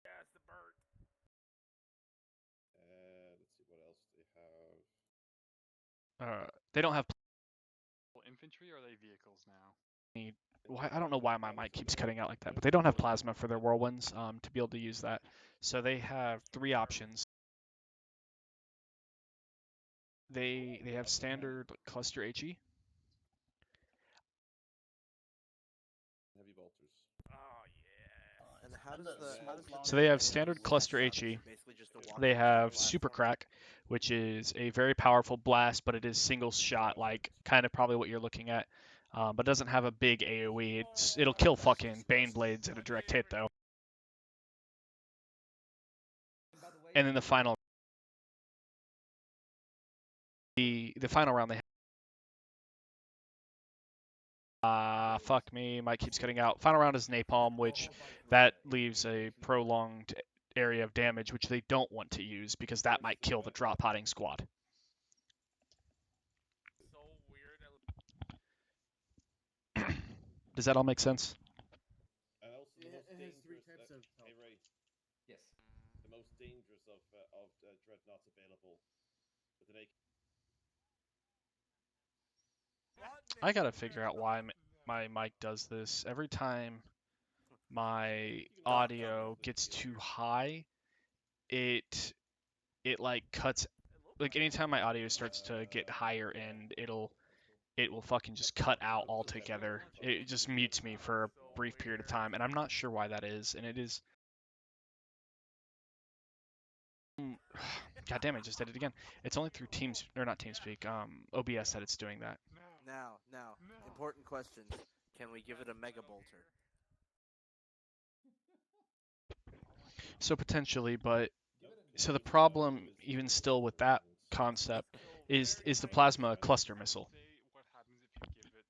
Yeah, it's the bird. Let's see what else they have. They don't have Infantry, or are they vehicles now? I don't know why my mic keeps cutting out like that, but they don't have plasma for their whirlwinds to be able to use that. So they have three options. They have standard cluster HE. Heavy bolters. Oh yeah. And how does So they have standard cluster HE. They have super crack, which is a very powerful blast, but it is single shot, like kind of probably what you're looking at. But doesn't have a big AoE. It'll kill fucking Bane Blades at a direct hit, though. And then the final round they have. Fuck me, mic keeps cutting out. Final round is Napalm, which that leaves a prolonged area of damage, which they don't want to use because that might kill the drop potting squad. Does that all make sense? And also the most dangerous. Hey Ray. Yes. The most dangerous of dreadnoughts available. With an AK. I gotta figure out why my mic does this. Every time my audio gets too high, it like cuts. Like anytime my audio starts to get higher end, it will fucking just cut out altogether. It just mutes me for a brief period of time, and I'm not sure why that is. And it is. God damn it! Just did it again. It's only through Teams or not TeamSpeak, OBS that it's doing that. Now, important questions. Can we give it a mega bolter? So potentially, but so the problem, even still with that concept, is the plasma cluster missile. What happens if you give it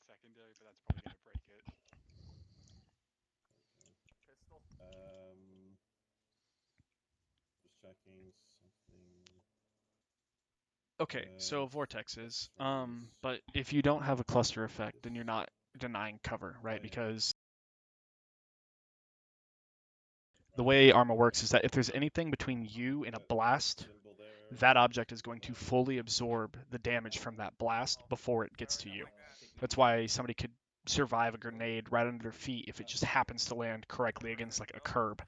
secondary, but that's probably gonna break it. Just checking something. Okay, so vortexes. But if you don't have a cluster effect, then you're not denying cover, right? Because the way Arma works is that if there's anything between you and a blast, that object is going to fully absorb the damage from that blast before it gets to you. That's why somebody could survive a grenade right under their feet if it just happens to land correctly against like a curb.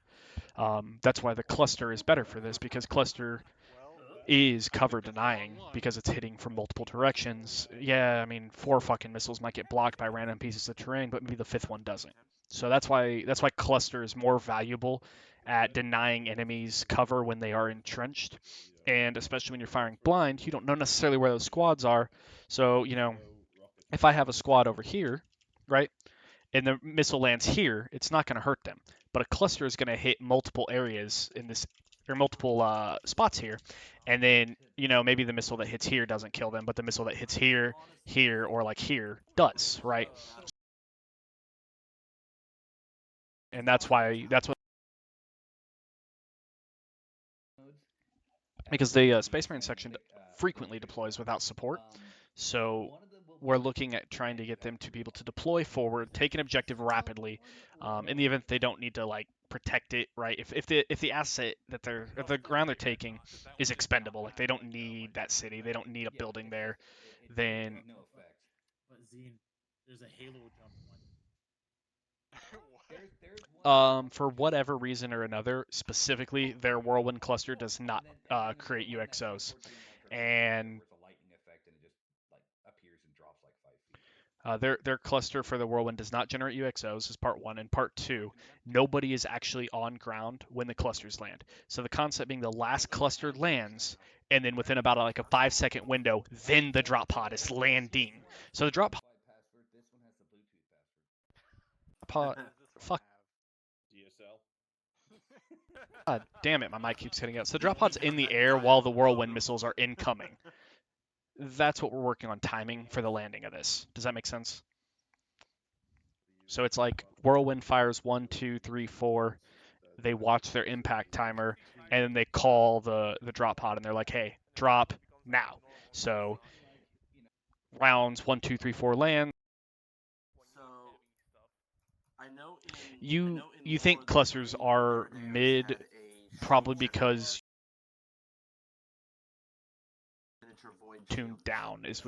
That's why the cluster is better for this, because cluster is cover denying because it's hitting from multiple directions. Yeah, I mean, 4 fucking missiles might get blocked by random pieces of terrain, but maybe the 5th one doesn't. So that's why cluster is more valuable at denying enemies cover when they are entrenched, and especially when you're firing blind, you don't know necessarily where those squads are. So, you know, if I have a squad over here, right, and the missile lands here, it's not going to hurt them. But a cluster is going to hit multiple areas in this, or multiple spots here, and then, you know, maybe the missile that hits here doesn't kill them, but the missile that hits here, or like here does, right? And that's what because the Space Marine section frequently deploys without support, so we're looking at trying to get them to be able to deploy forward, take an objective rapidly, in the event they don't need to like protect it, right? If the asset that the ground they're taking is expendable, like they don't need that city, they don't need a building there, then But Zine, there's a Halo jump one. for whatever reason or another, specifically their Whirlwind cluster does not create UXOs, and their cluster for the Whirlwind does not generate UXOs, is part 1. And part 2, nobody is actually on ground when the clusters land. So the concept being the last cluster lands, and then within about like a 5-second window, then the drop pod is landing. So the drop pod, fuck. DSL. God damn it, my mic keeps hitting out. So the drop pod's in the air while the Whirlwind missiles are incoming. That's what we're working on timing for the landing of this. Does that make sense? So it's like Whirlwind fires 1, 2, 3, 4. They watch their impact timer, and then they call the drop pod, and they're like, "Hey, drop now." So rounds 1, 2, 3, 4 land. So I know You think clusters are mid, probably because tuned down is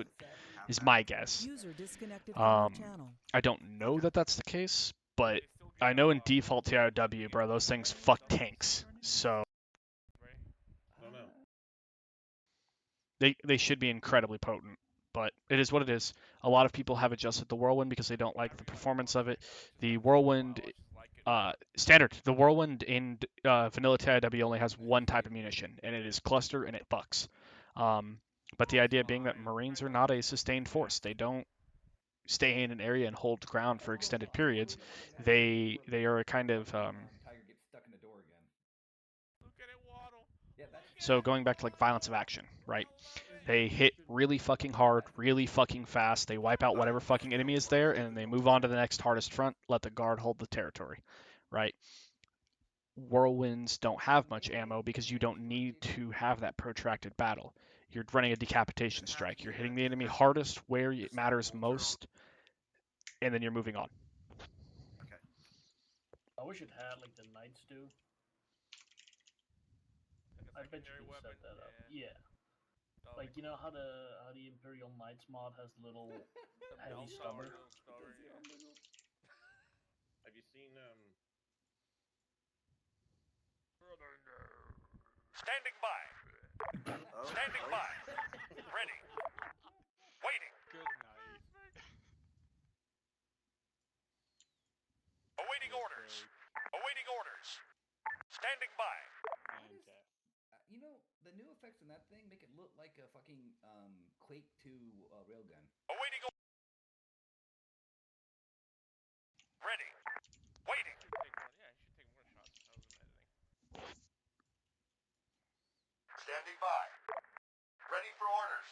my guess. User disconnected from your channel. I don't know that that's the case, but I know in default TIW, bro, those things fuck tanks. So they should be incredibly potent, but it is what it is. A lot of people have adjusted the Whirlwind because they don't like the performance of it. The Whirlwind standard, the Whirlwind in vanilla TIW only has one type of munition, and it is cluster, and it fucks. But the idea being that Marines are not a sustained force. They don't stay in an area and hold ground for extended periods. They are a kind of so going back to like violence of action, right? They hit really fucking hard, really fucking fast. They wipe out whatever fucking enemy is there, and they move on to the next hardest front. Let the guard hold the territory, right? Whirlwinds don't have much ammo because you don't need to have that protracted battle. You're running a decapitation strike. You're hitting the enemy hardest where it matters most, and then you're moving on. Okay. I wish it had like the Knights do. I bet you could set that up. Yeah. Like you know how the Imperial Knights mod has the little heavy stubber. Have you seen Standing by. Standing by. Ready. Waiting. Good night. Awaiting orders. Awaiting orders. Standing by. And death. You know, the new effects in that thing make it look like a fucking Quake 2 railgun. Awaiting orders. Ready. Waiting. Standing by. Ready for orders.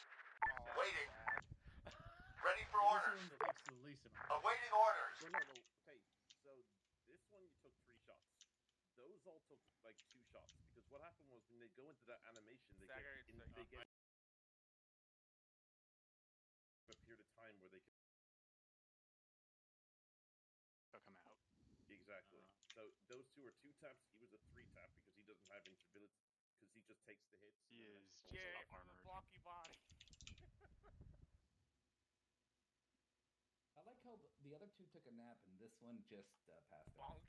Waiting. Ready for orders. Awaiting orders. No. Okay, so this one you took 3 shots. Those all took like 2 shots because what happened was when they go into that animation, they get a period of time where they can come out. Exactly. So those 2 are 2 taps. He was a 3 tap because he doesn't have invincibility because he just takes the hits. He is Yeah, just armored. blocky body. I like how the other 2 took a nap and this one just passed out.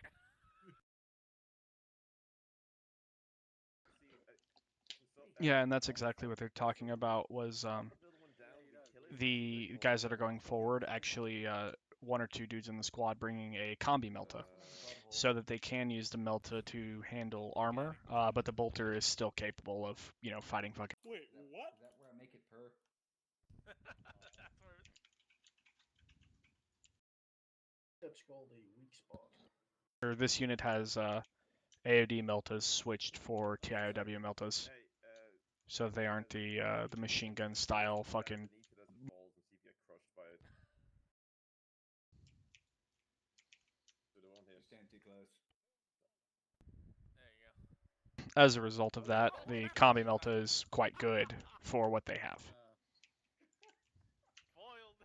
Yeah, and that's exactly what they're talking about. Was the guys that are going forward actually 1 or 2 dudes in the squad bringing a combi melta, so that they can use the melta to handle armor, but the bolter is still capable of fighting fucking. Wait, what? Is that where I make it per? That's called a weak spot. This unit has AOD meltas switched for TIOW meltas, so they aren't the machine gun style fucking. Stand too close. There you go. As a result of that, the combi melta is quite good for what they have. Foiled.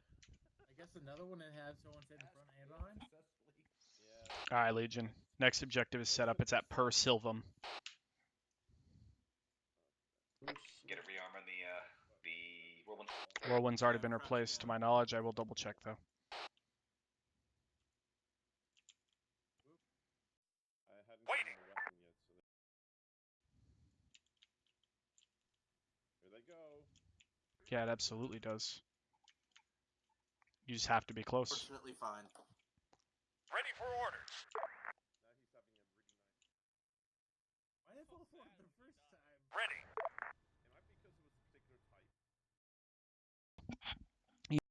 I guess another one that has someone sitting in front and behind. Alright, Legion. Next objective is set up. It's at Per Silvum. Get a rearm on the Whirlwind. Whirlwind's already been replaced, to my knowledge. I will double check though. Waiting. Here they go. Yeah, it absolutely does. You just have to be close. Fortunately fine. Ready for orders. Why did both work the first time? Ready. It might be because it was a particular type. Yeah.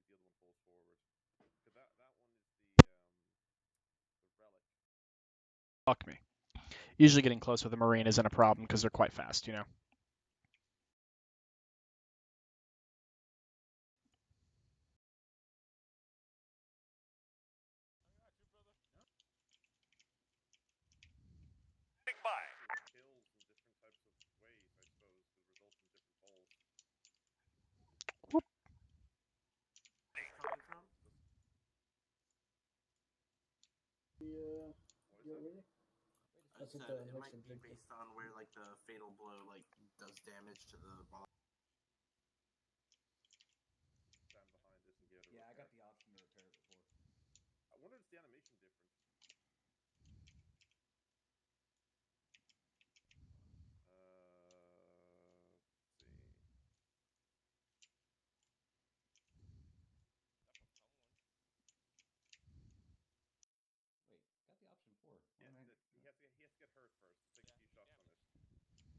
See if the other one pulls forward. Because that one is the relic. Fuck me. Usually getting close with a Marine isn't a problem because they're quite fast, you know. By. Kills in different types of ways, I suppose, that result in different polls. Really? I That's said what the it next might be objective. based on where like the fatal blow like does damage to the ball. Stand behind this and get it. Yeah, I got the option to repair it before. I wonder if the animation different. Wait, got the option before. Yeah, he has to get hurt first. Take a few shots on it.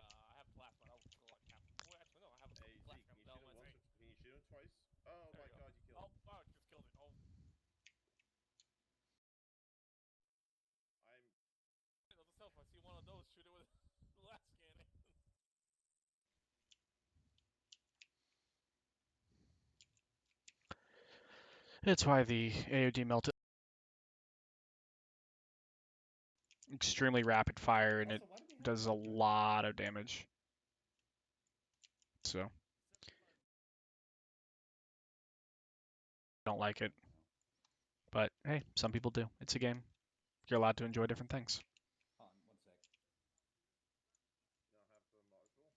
I have plasma. I'll go on cap. Well, actually, no, I have a Hey, flash Zeke, cap can you down shoot my him once? Can you shoot him twice? Oh There my you god, you killed him. Oh, it just killed it. Oh. Note to self, I see one of those, shoot it with the last cannon. It's why the AOD melted. Extremely rapid fire and it does a lot of damage. So don't like it. But hey, some people do. It's a game. You're allowed to enjoy different things. Hold on, 1 sec. You don't have the module?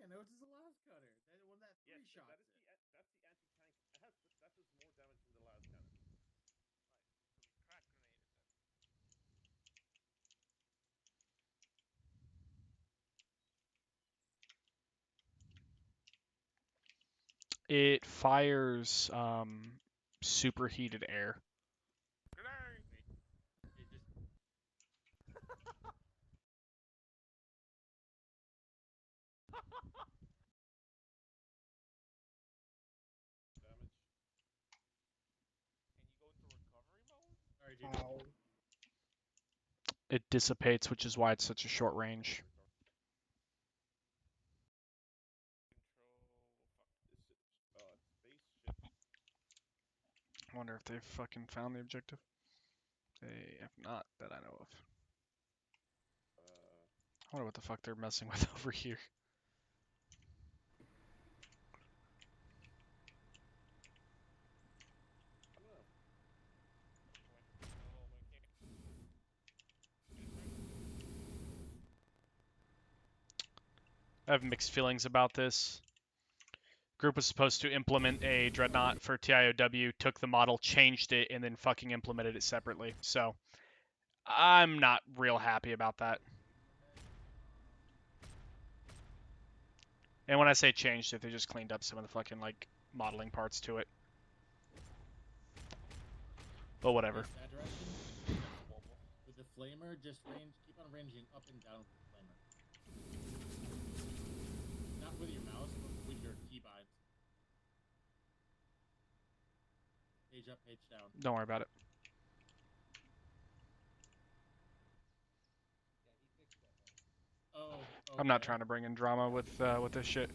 no, it's the last cutter. That one that three Yes, shots. that's the anti-tank. That does more damage than the last cannon. Crack grenade it then. It fires superheated air. Grenade! It just Damage. Can you go into recovery mode? sorry, dude. It dissipates, which is why it's such a short range. Spaceship. I wonder if they've fucking found the objective. They have not, that I know of. I wonder what the fuck they're messing with over here. I don't know. I have mixed feelings about this. Group was supposed to implement a dreadnought for TIOW, took the model, changed it, and then fucking implemented it separately. So I'm not real happy about that. And when I say changed it, they just cleaned up some of the fucking like modeling parts to it. But whatever. Face that direction. Acceptable. With the flamer, just keep on ranging up and down with the flamer. Not with your mouse, but with your keybinds. Page up, page down. Don't worry about it. Oh, I'm not trying to bring in drama with this shit.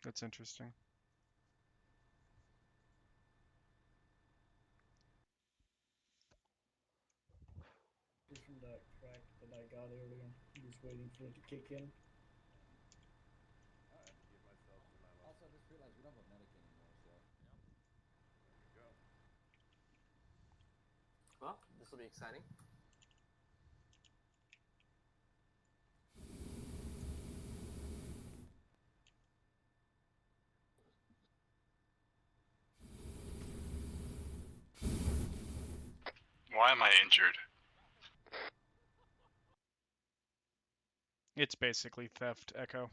That's interesting. From that crack that I got earlier. I'm just waiting for it to kick in. I have to give myself some ammo. Also, I just realized we don't have a medic anymore, so. There we go. Well, this will be exciting. Why am I injured? It's basically theft, Echo.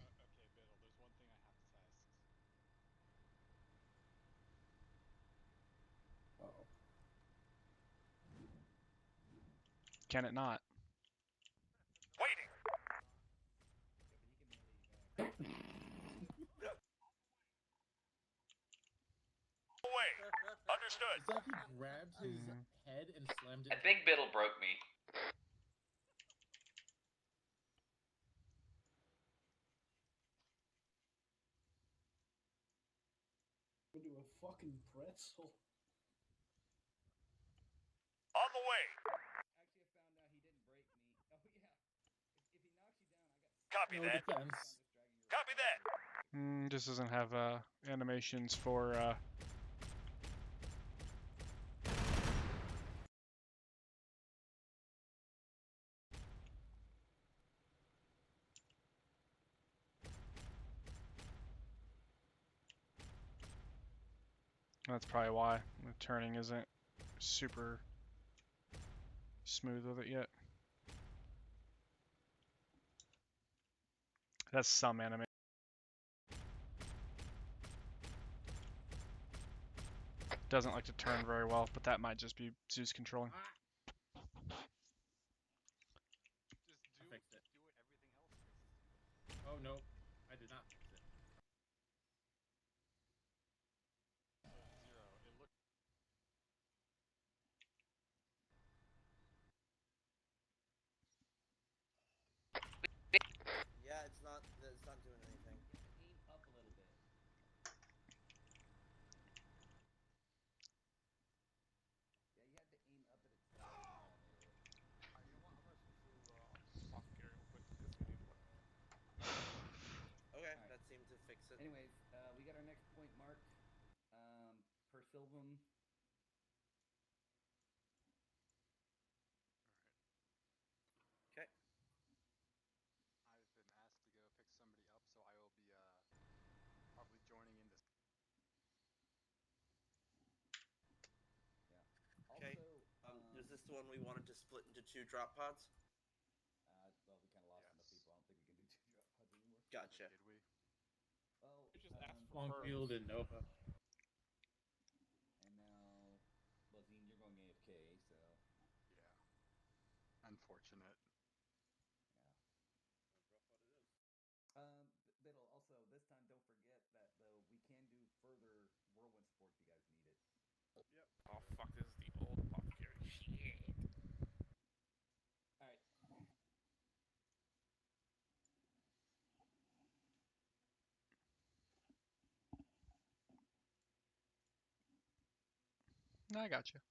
Uh-oh. Can it not? Understood. It's like he grabbed his head and slammed it. I think Biddle broke me. Into a fucking pretzel. On the way. Actually, I found out he didn't break me. Oh yeah. If he knocks you down, I got. Copy No that. defense. Copy that. Just doesn't have animations for that's probably why the turning isn't super smooth with it yet. That's some anime. Doesn't like to turn very well, but that might just be Zeus controlling. I fixed it. Oh no, I did not fix it. Yeah, it's not doing anything. Aim up a little bit. Yeah, you had to aim up at its Okay, Alright. that seemed to fix it. Anyways, we got our next point marked. Per Sylvam. the one we wanted to split into 2 drop pods? Well, we kind of lost enough people. I don't think we can do 2 drop pods anymore. Gotcha. Did we? Well, Just ask for Longfield and Nova. And now, Lazine, you're going AFK, so. Yeah. Unfortunate. Biddle, also, this time don't forget that, though, we can do further whirlwind support if you guys need it. Yep. Oh, fuck, this is the old apothecary. Shit. Alright. I got you.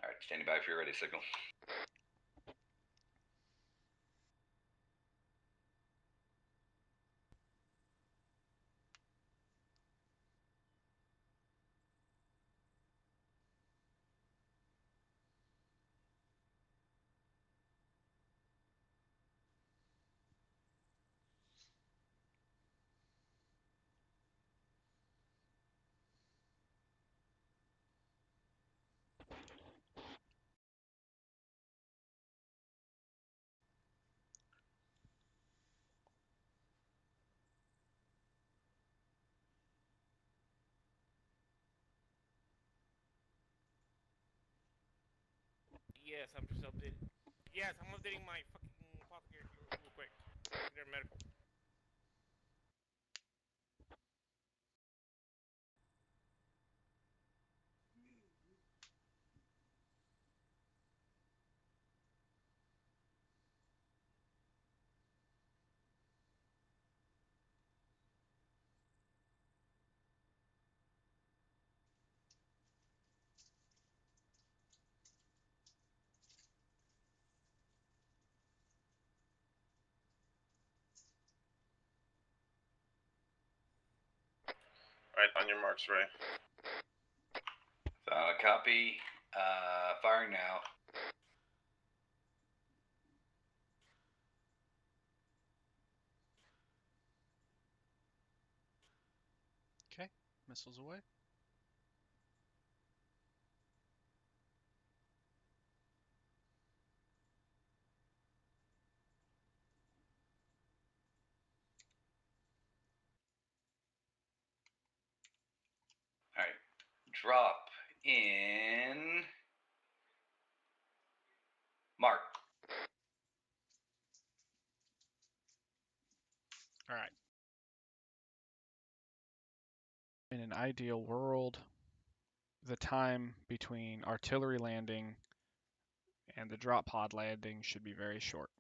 All right, standing by if you're ready, signal. Yes, I'm just updating. Yes, I'm updating my fucking apothecary real quick. They're medical. Alright, on your marks, Ray. Copy. Firing now. Okay, missiles away. All right. Drop in. Mark. All right. In an ideal world, the time between artillery landing and the drop pod landing should be very short.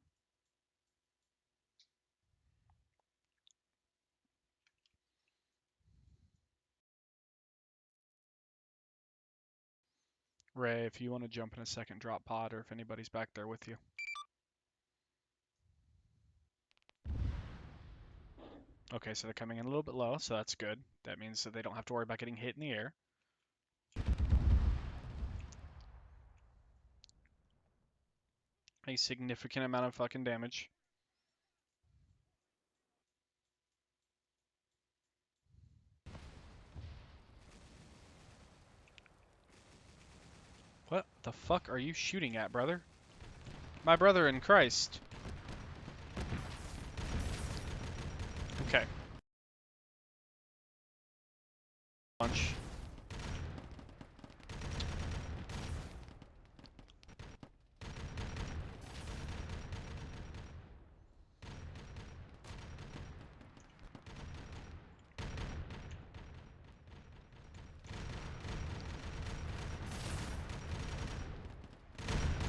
Ray, if you want to jump in a second drop pod, or if anybody's back there with you. Okay, so they're coming in a little bit low, so that's good. That means that they don't have to worry about getting hit in the air. A significant amount of fucking damage. What the fuck are you shooting at, brother? My brother in Christ. Okay. Punch.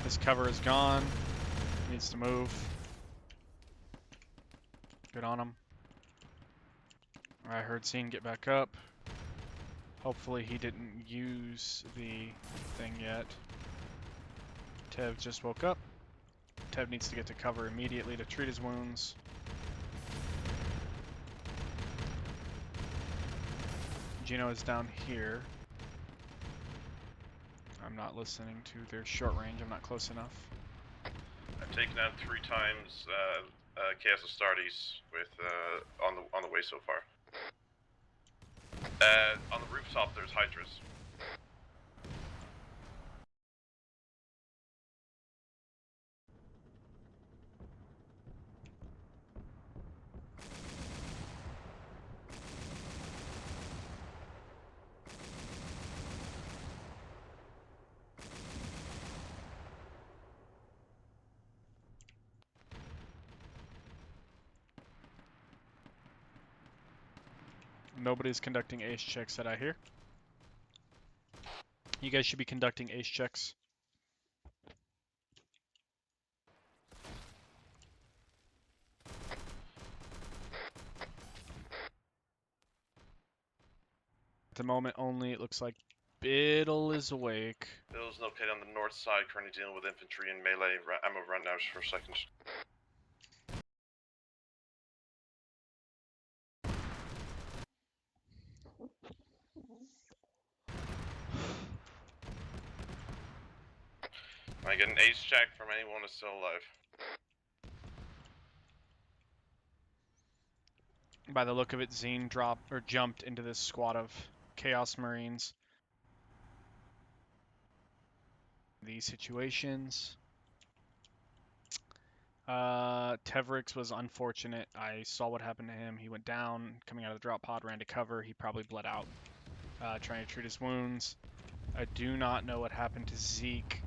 His cover is gone. Needs to move. Good on him. I heard Scene get back up. Hopefully he didn't use the thing yet. Tev just woke up. Tev needs to get to cover immediately to treat his wounds. Gino is down here. I'm not listening to their short range. I'm not close enough. I've taken out 3 times Chaos Astartes with on the way so far. On the rooftop, there's Hydras. Nobody's conducting ace checks that I hear. You guys should be conducting ace checks. At the moment only, it looks like Biddle is awake. Bill's located on the north side, currently dealing with infantry and melee ammo rundowns for seconds. I get an ace check from anyone who's still alive. By the look of it, Zine dropped or jumped into this squad of Chaos Marines. These situations. Tevrix was unfortunate. I saw what happened to him. He went down, coming out of the drop pod, ran to cover. He probably bled out, trying to treat his wounds. I do not know what happened to Zeke.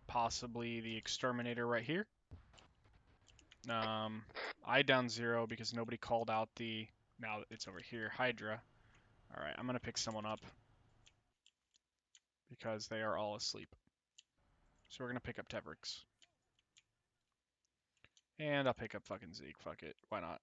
Possibly the exterminator right here. I down 0 because nobody called out the, now it's over here, Hydra. Alright, I'm gonna pick someone up because they are all asleep. So we're gonna pick up Tevrix. And I'll pick up fucking Zeke, fuck it, why not?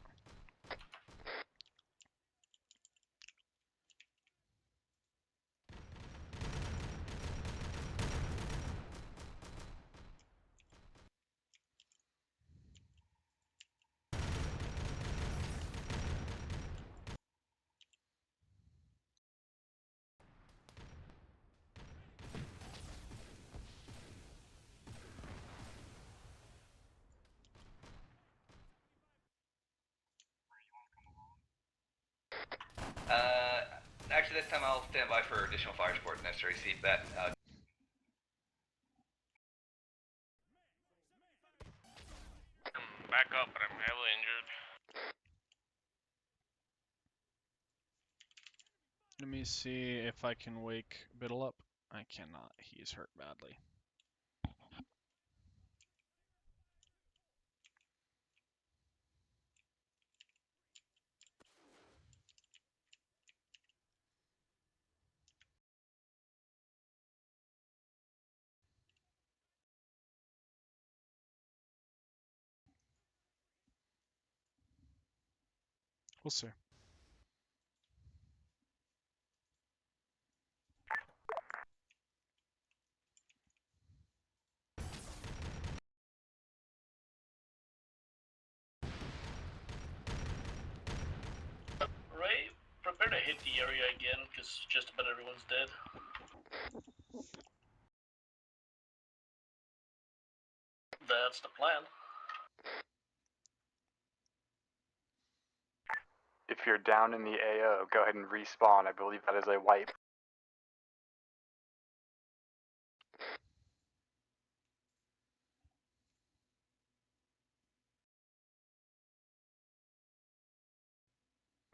Actually, this time I'll stand by for additional fire support if necessary. See that. I'm back up, but I'm heavily injured. Let me see if I can wake Biddle up. I cannot, he is hurt badly. We'll see. Ray, prepare to hit the area again, because just about everyone's dead. That's the plan. If you're down in the AO, go ahead and respawn. I believe that is a wipe.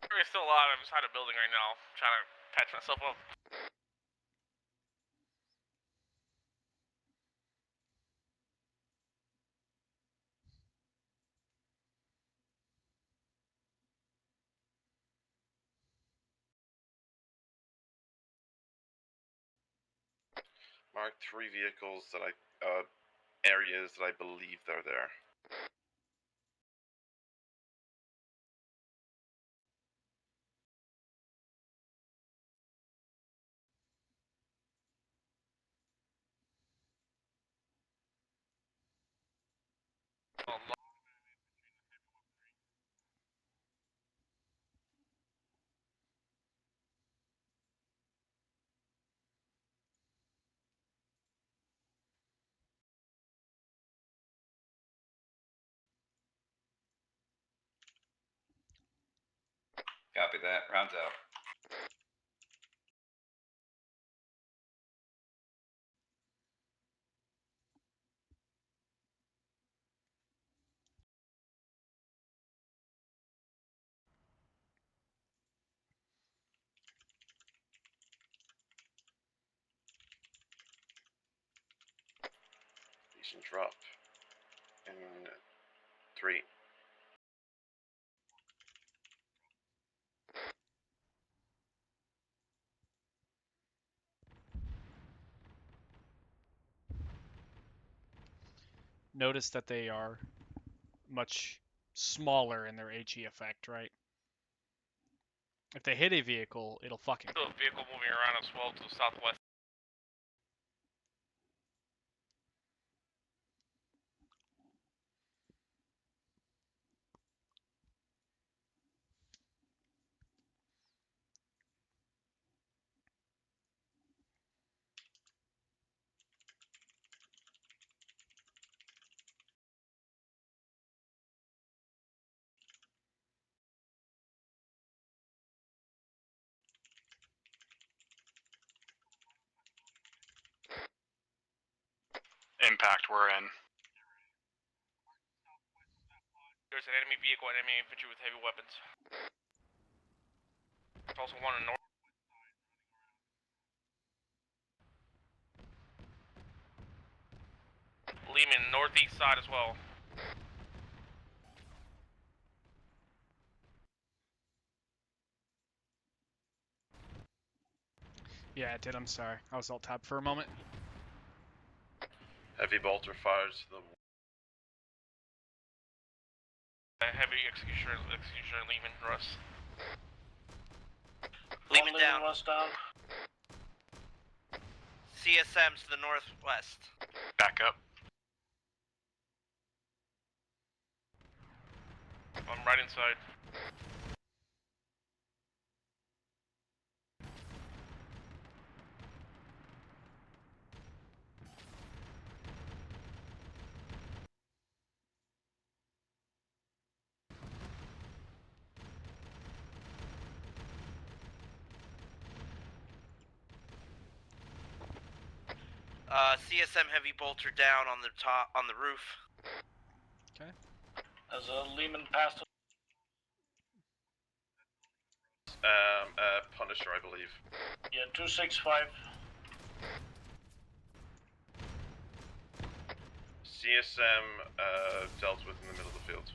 We're still alive. I'm inside a building right now, trying to patch myself up. Mark 3 vehicles that areas that I believe they're there. Copy that. Rounds out. Decent drop. In 3. Notice that they are much smaller in their HE effect, right? If they hit a vehicle, it'll fucking. Still a vehicle moving around as well to the southwest. Impact, we're in. There's an enemy vehicle and enemy infantry with heavy weapons. There's also one in north. Lehman, northeast side as well. Yeah, it did. I'm sorry. I was alt tab for a moment. Heavy bolter fires to the. Heavy executioner Lehman, Russ. Lehman down. Russ down. CSM's to the northwest. Back up. I'm right inside. CSM heavy bolter down on the top, on the roof. Okay. As Lehman passed. Punisher, I believe. Yeah, 265. CSM dealt with in the middle of the field.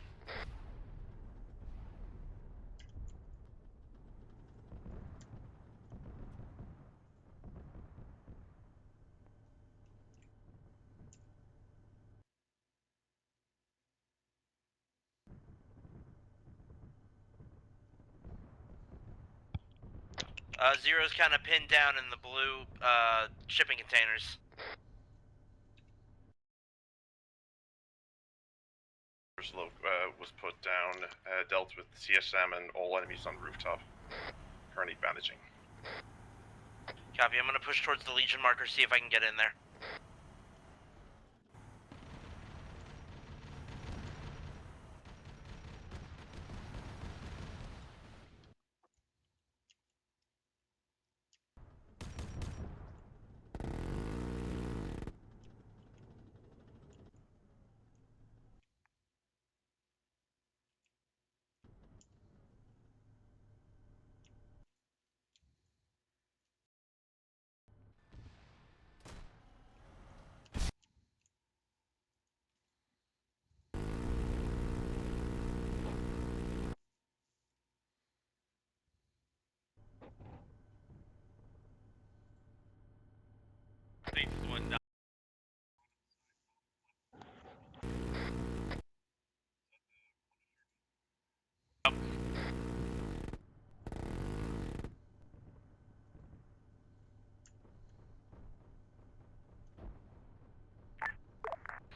Zero's kind of pinned down in the blue shipping containers. Was put down, dealt with CSM and all enemies on rooftop. Currently bandaging. Copy, I'm gonna push towards the Legion marker, see if I can get in there.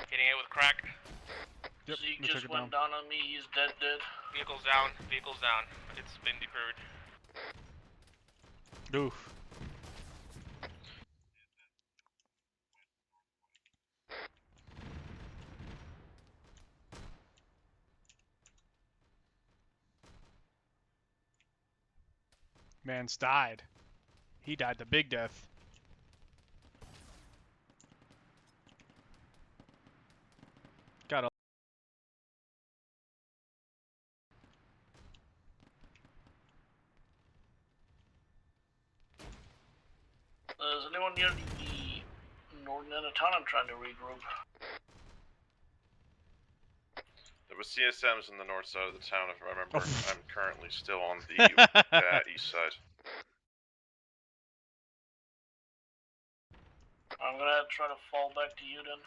Hitting it with crack. Yep, Zeke we took just it went down on me. He's dead. Vehicle's down. Vehicle's down. It's been deferred. Oof. Man's died. He died the big death. Got a. Is anyone near the northern end of town? I'm trying to regroup. There was CSMs in the north side of the town, if I remember. Oh. I'm currently still on the east side. I'm gonna try to fall back to you then.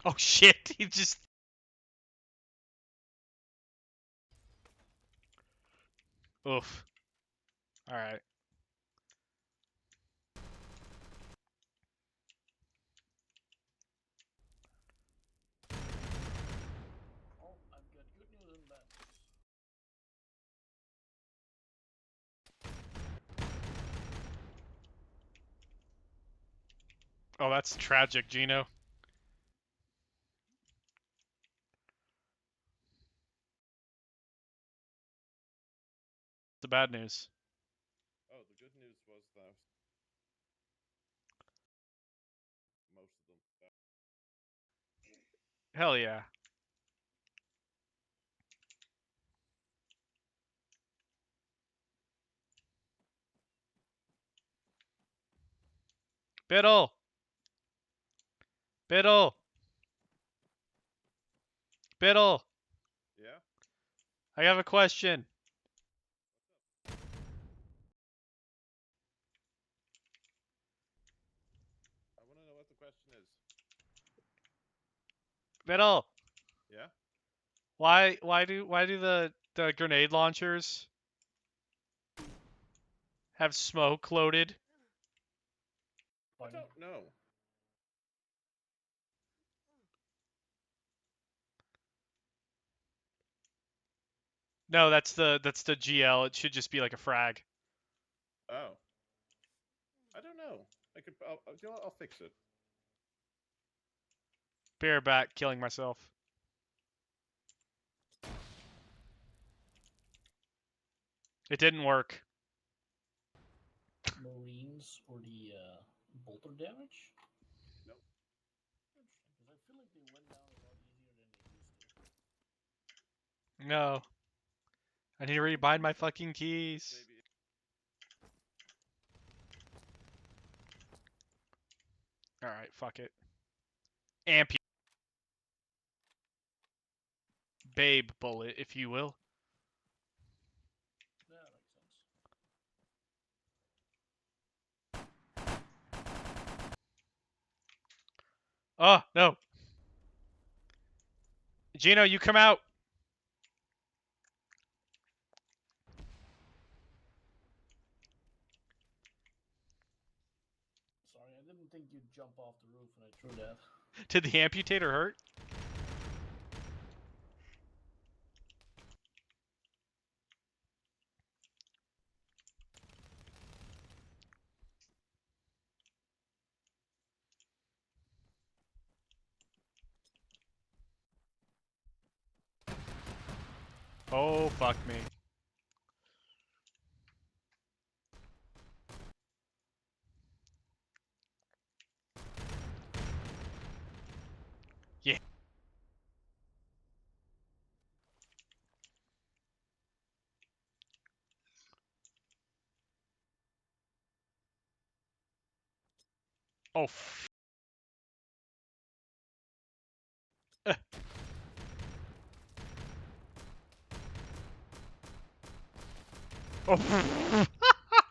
Oh shit! He just. Oof. All right. Oh, I've got good news and bad news. Oh, that's tragic, Gino. The bad news. Oh, the good news was that most of them died. Hell yeah. Biddle. Biddle. Biddle. Yeah? I have a question. I want to know what the question is. Biddle. Yeah? Why do the grenade launchers have smoke loaded? I don't know. No, that's the GL. It should just be like a frag. Oh. I don't know. I'll fix it. Bareback killing myself. It didn't work. Marines or the bolter damage? Nope. Interesting, because I feel like they went down a lot easier than they used to. No. I need to rebind my fucking keys. Maybe. Alright, fuck it. Amp. Babe bullet, if you will. Yeah, that makes sense. Oh, no. Gino, you come out. Sorry, I didn't think you'd jump off the roof when I threw that. Did the amputator hurt? Oh, fuck me. Yeah. Oh,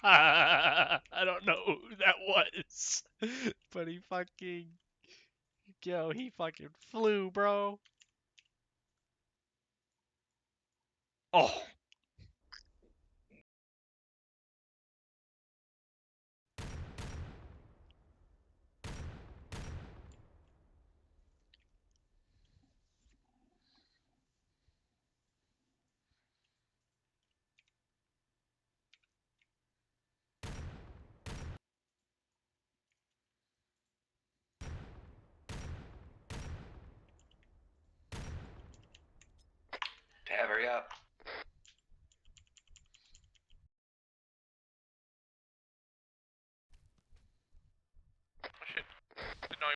I don't know who that was, but he fucking flew, bro. Oh. Tab, hurry up. Oh shit. Didn't know I-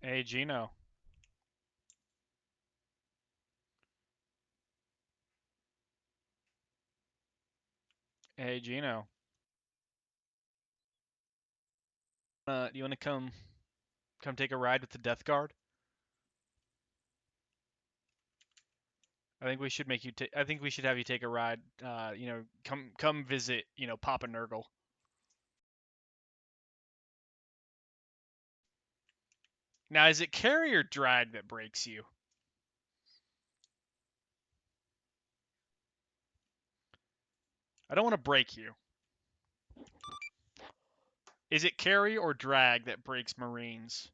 Hey, Gino. Hey, Gino. Do you want to come take a ride with the Death Guard? I think we should make you. I think we should have you take a ride. You know, come visit. You know, Papa Nurgle. Now, is it carry or drag that breaks you? I don't want to break you. Is it carry or drag that breaks Marines?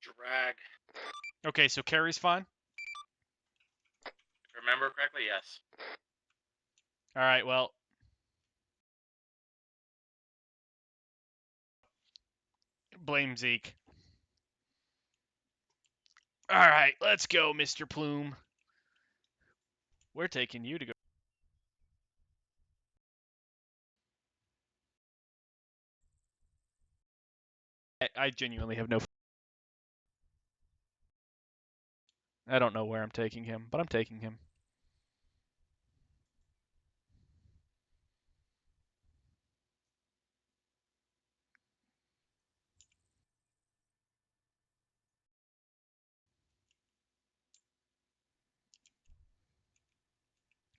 Drag. Okay, so carry's fine. If I remember correctly, yes. All right, well. Blame Zeke. All right, let's go, Mr. Plume. We're taking you to go. I genuinely have no. I don't know where I'm taking him, but I'm taking him.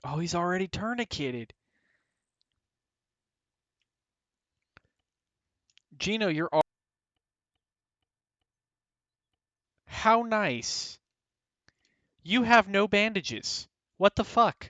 Oh, he's already tourniqueted. Gino, you're all... How nice. You have no bandages. What the fuck?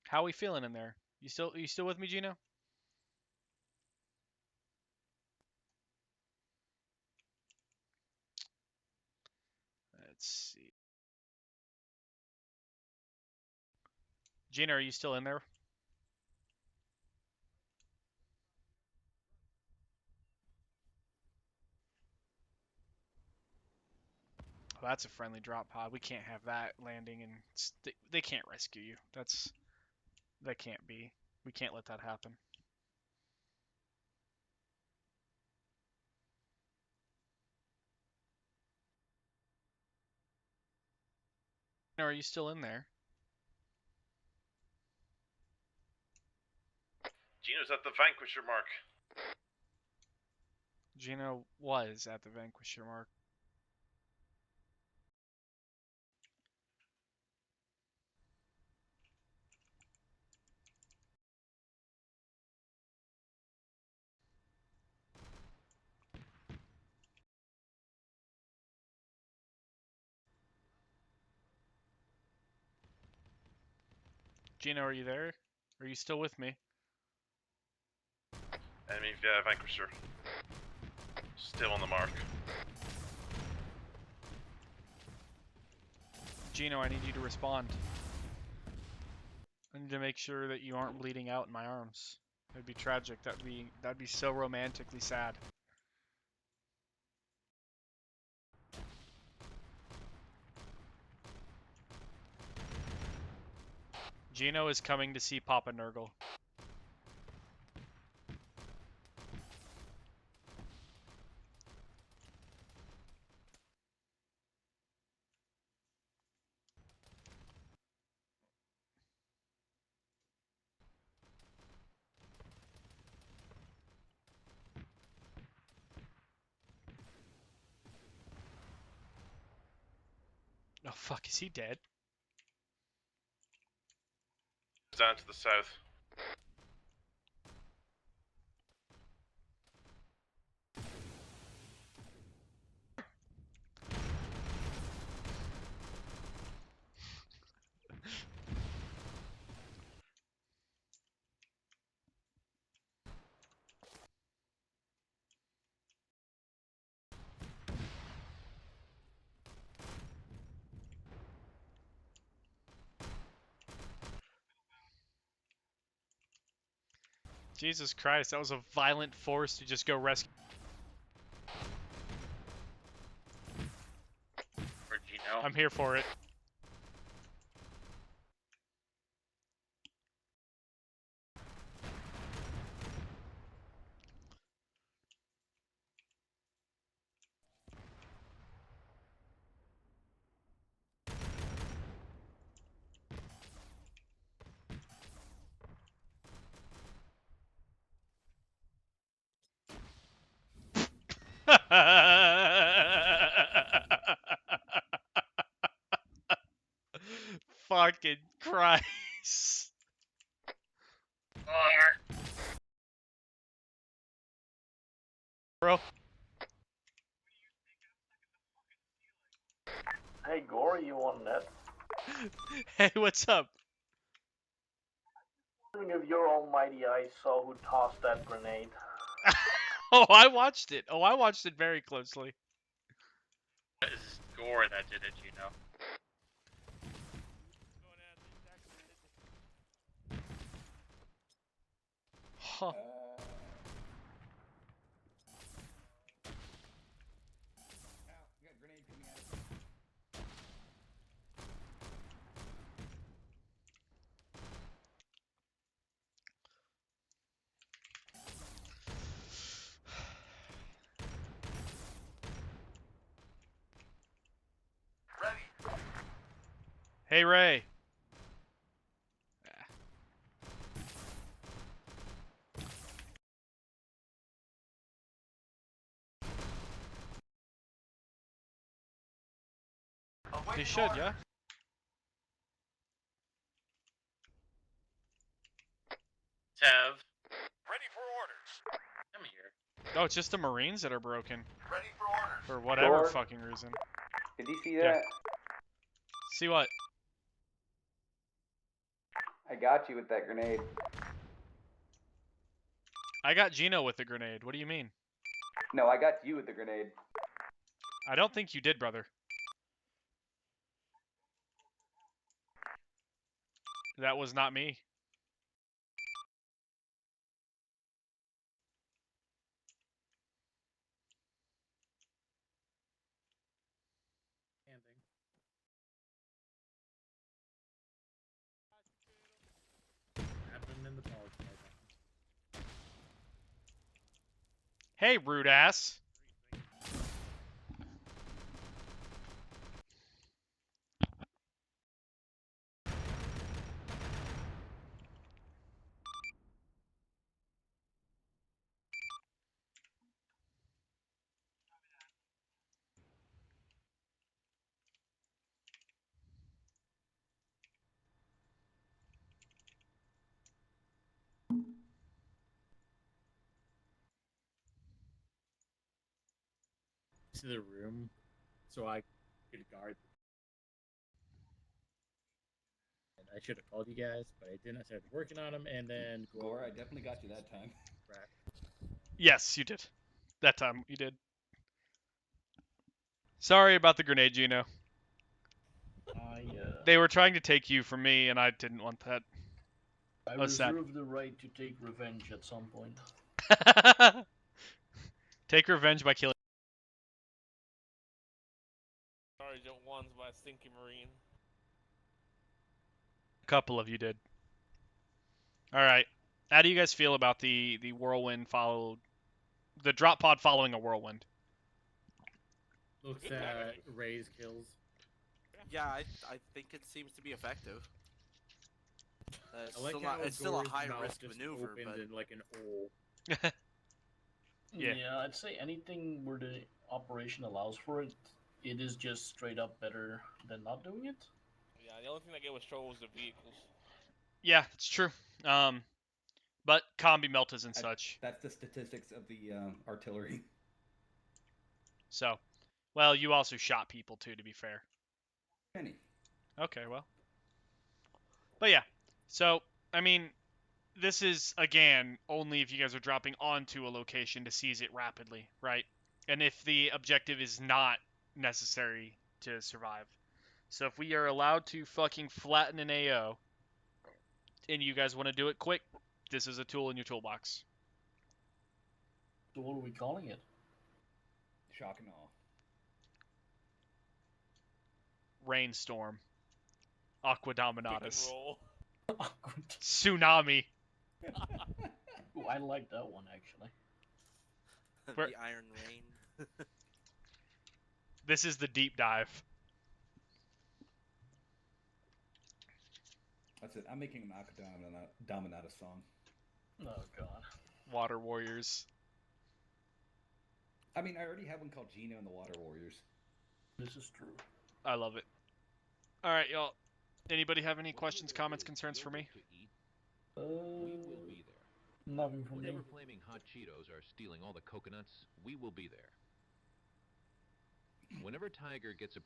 How are we feeling in there? You still with me, Gino? Let's see. Gino, are you still in there? Oh, that's a friendly drop pod. We can't have that landing, and they can't rescue you. That can't be. We can't let that happen. Gino, are you still in there? Gino's at the Vanquisher mark. Gino was at the Vanquisher mark. Gino, are you there? Are you still with me? Enemy Vanquisher. Still on the mark. Gino, I need you to respond. I need to make sure that you aren't bleeding out in my arms. That'd be tragic. That'd be so romantically sad. Gino is coming to see Papa Nurgle. Oh fuck, is he dead? Down to the south. Jesus Christ, that was a violent force to just go rescue. Where'd you know? I'm here for it. Fucking Christ. Bro. Hey, Gore, you on net? Hey, what's up? If your almighty eyes saw who tossed that grenade. Oh, I watched it. Oh, I watched it very closely. That is Gore that did it, you know. Huh. Hey, Ray. They should, yeah? Tev. Ready for orders. Come here. Oh, it's just the Marines that are broken. Ready for orders. For whatever Gore? fucking reason. Did you see Yeah. that? See what? I got you with that grenade. I got Gino with the grenade. What do you mean? No, I got you with the grenade. I don't think you did, brother. That was not me. Happened in the ball. Hey, rude ass. To the room so I could guard. And I should have called you guys, but I didn't. I started working on them, and then Gore, I definitely got you that time. Yes, you did. That time you did. Sorry about the grenade, Gino. I They were trying to take you from me, and I didn't want that. I was sad. reserve the right to take revenge at some point. Take revenge by killing. Sergeant ones by a stinky marine. A couple of you did. All right. How do you guys feel about the whirlwind the drop pod following a whirlwind? Looks at Ray's kills. Yeah, I think it seems to be effective. It's I like still how not, it's still a Gore's high mouth risk just maneuver, opened but in like an O. Yeah. I'd say anything where the operation allows for it, it is just straight up better than not doing it. Yeah, the only thing that gave us trouble was the vehicles. Yeah, it's true. But combi meltas and such. That's the statistics of the artillery. So, well, you also shot people too, to be fair. Many. Okay, well. But yeah, so, I mean, this is, again, only if you guys are dropping onto a location to seize it rapidly, right? And if the objective is not necessary to survive. So if we are allowed to fucking flatten an AO, and you guys want to do it quick, this is a tool in your toolbox. So what are we calling it? Shock and awe. Rainstorm. Aqua Dominatus. Roll. Tsunami. Ooh, I like that one actually. the Iron Rain. This is the deep dive. That's it. I'm making an Aqua Dominatus song. Oh god. Water Warriors. I mean, I already have one called Gino and the Water Warriors. This is true. I love it. All right, y'all. Anybody have any questions, comments, concerns for me? We will be there. Nothing from me. Whenever Flaming Hot Cheetos are stealing all the coconuts, we will be there. Whenever Tiger gets a...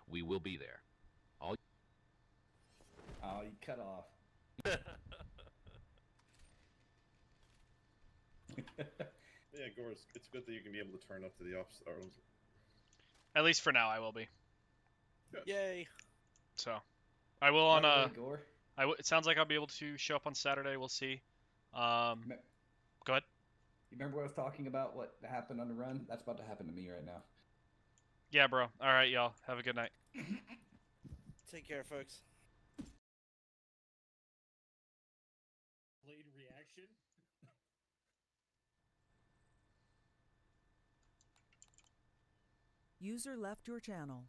we will be there. All... Oh, you cut off. Yeah, Gores, it's good that you can be able to turn up to the opposite arms. At least for now, I will be. Yay! So, I will on Gore. it sounds like I'll be able to show up on Saturday. We'll see. Go ahead. You remember what I was talking about? What happened on the run? That's about to happen to me right now. Yeah, bro. All right, y'all. Have a good night. Take care, folks. Blade reaction. User left your channel.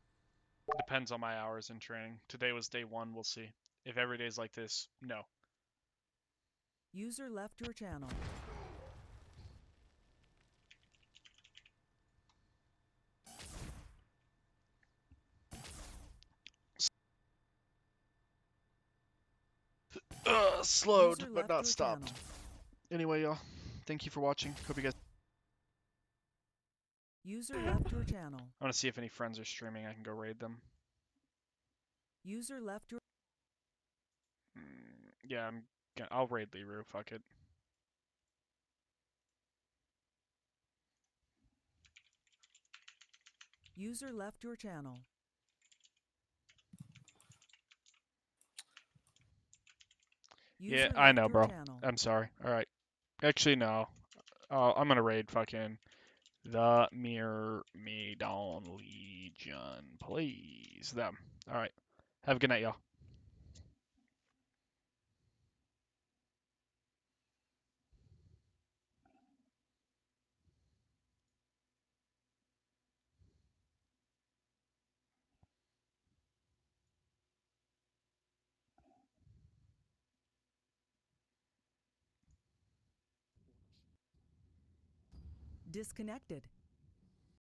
Depends on my hours in training. Today was day 1. We'll see. If every day's like this, no. User left your channel. Slowed, User but left not your stopped. channel. Anyway, y'all. Thank you for watching. Hope you guys... User left your channel. I want to see if any friends are streaming. I can go raid them. User left your... Yeah, I'll raid Liru. Fuck it. User left your channel. Yeah, User I left know, your bro. channel. I'm sorry. All right. Actually, no. I'm gonna raid fucking the Myrmidon Legion, please. Them. All right. Have a good night, y'all. Disconnected.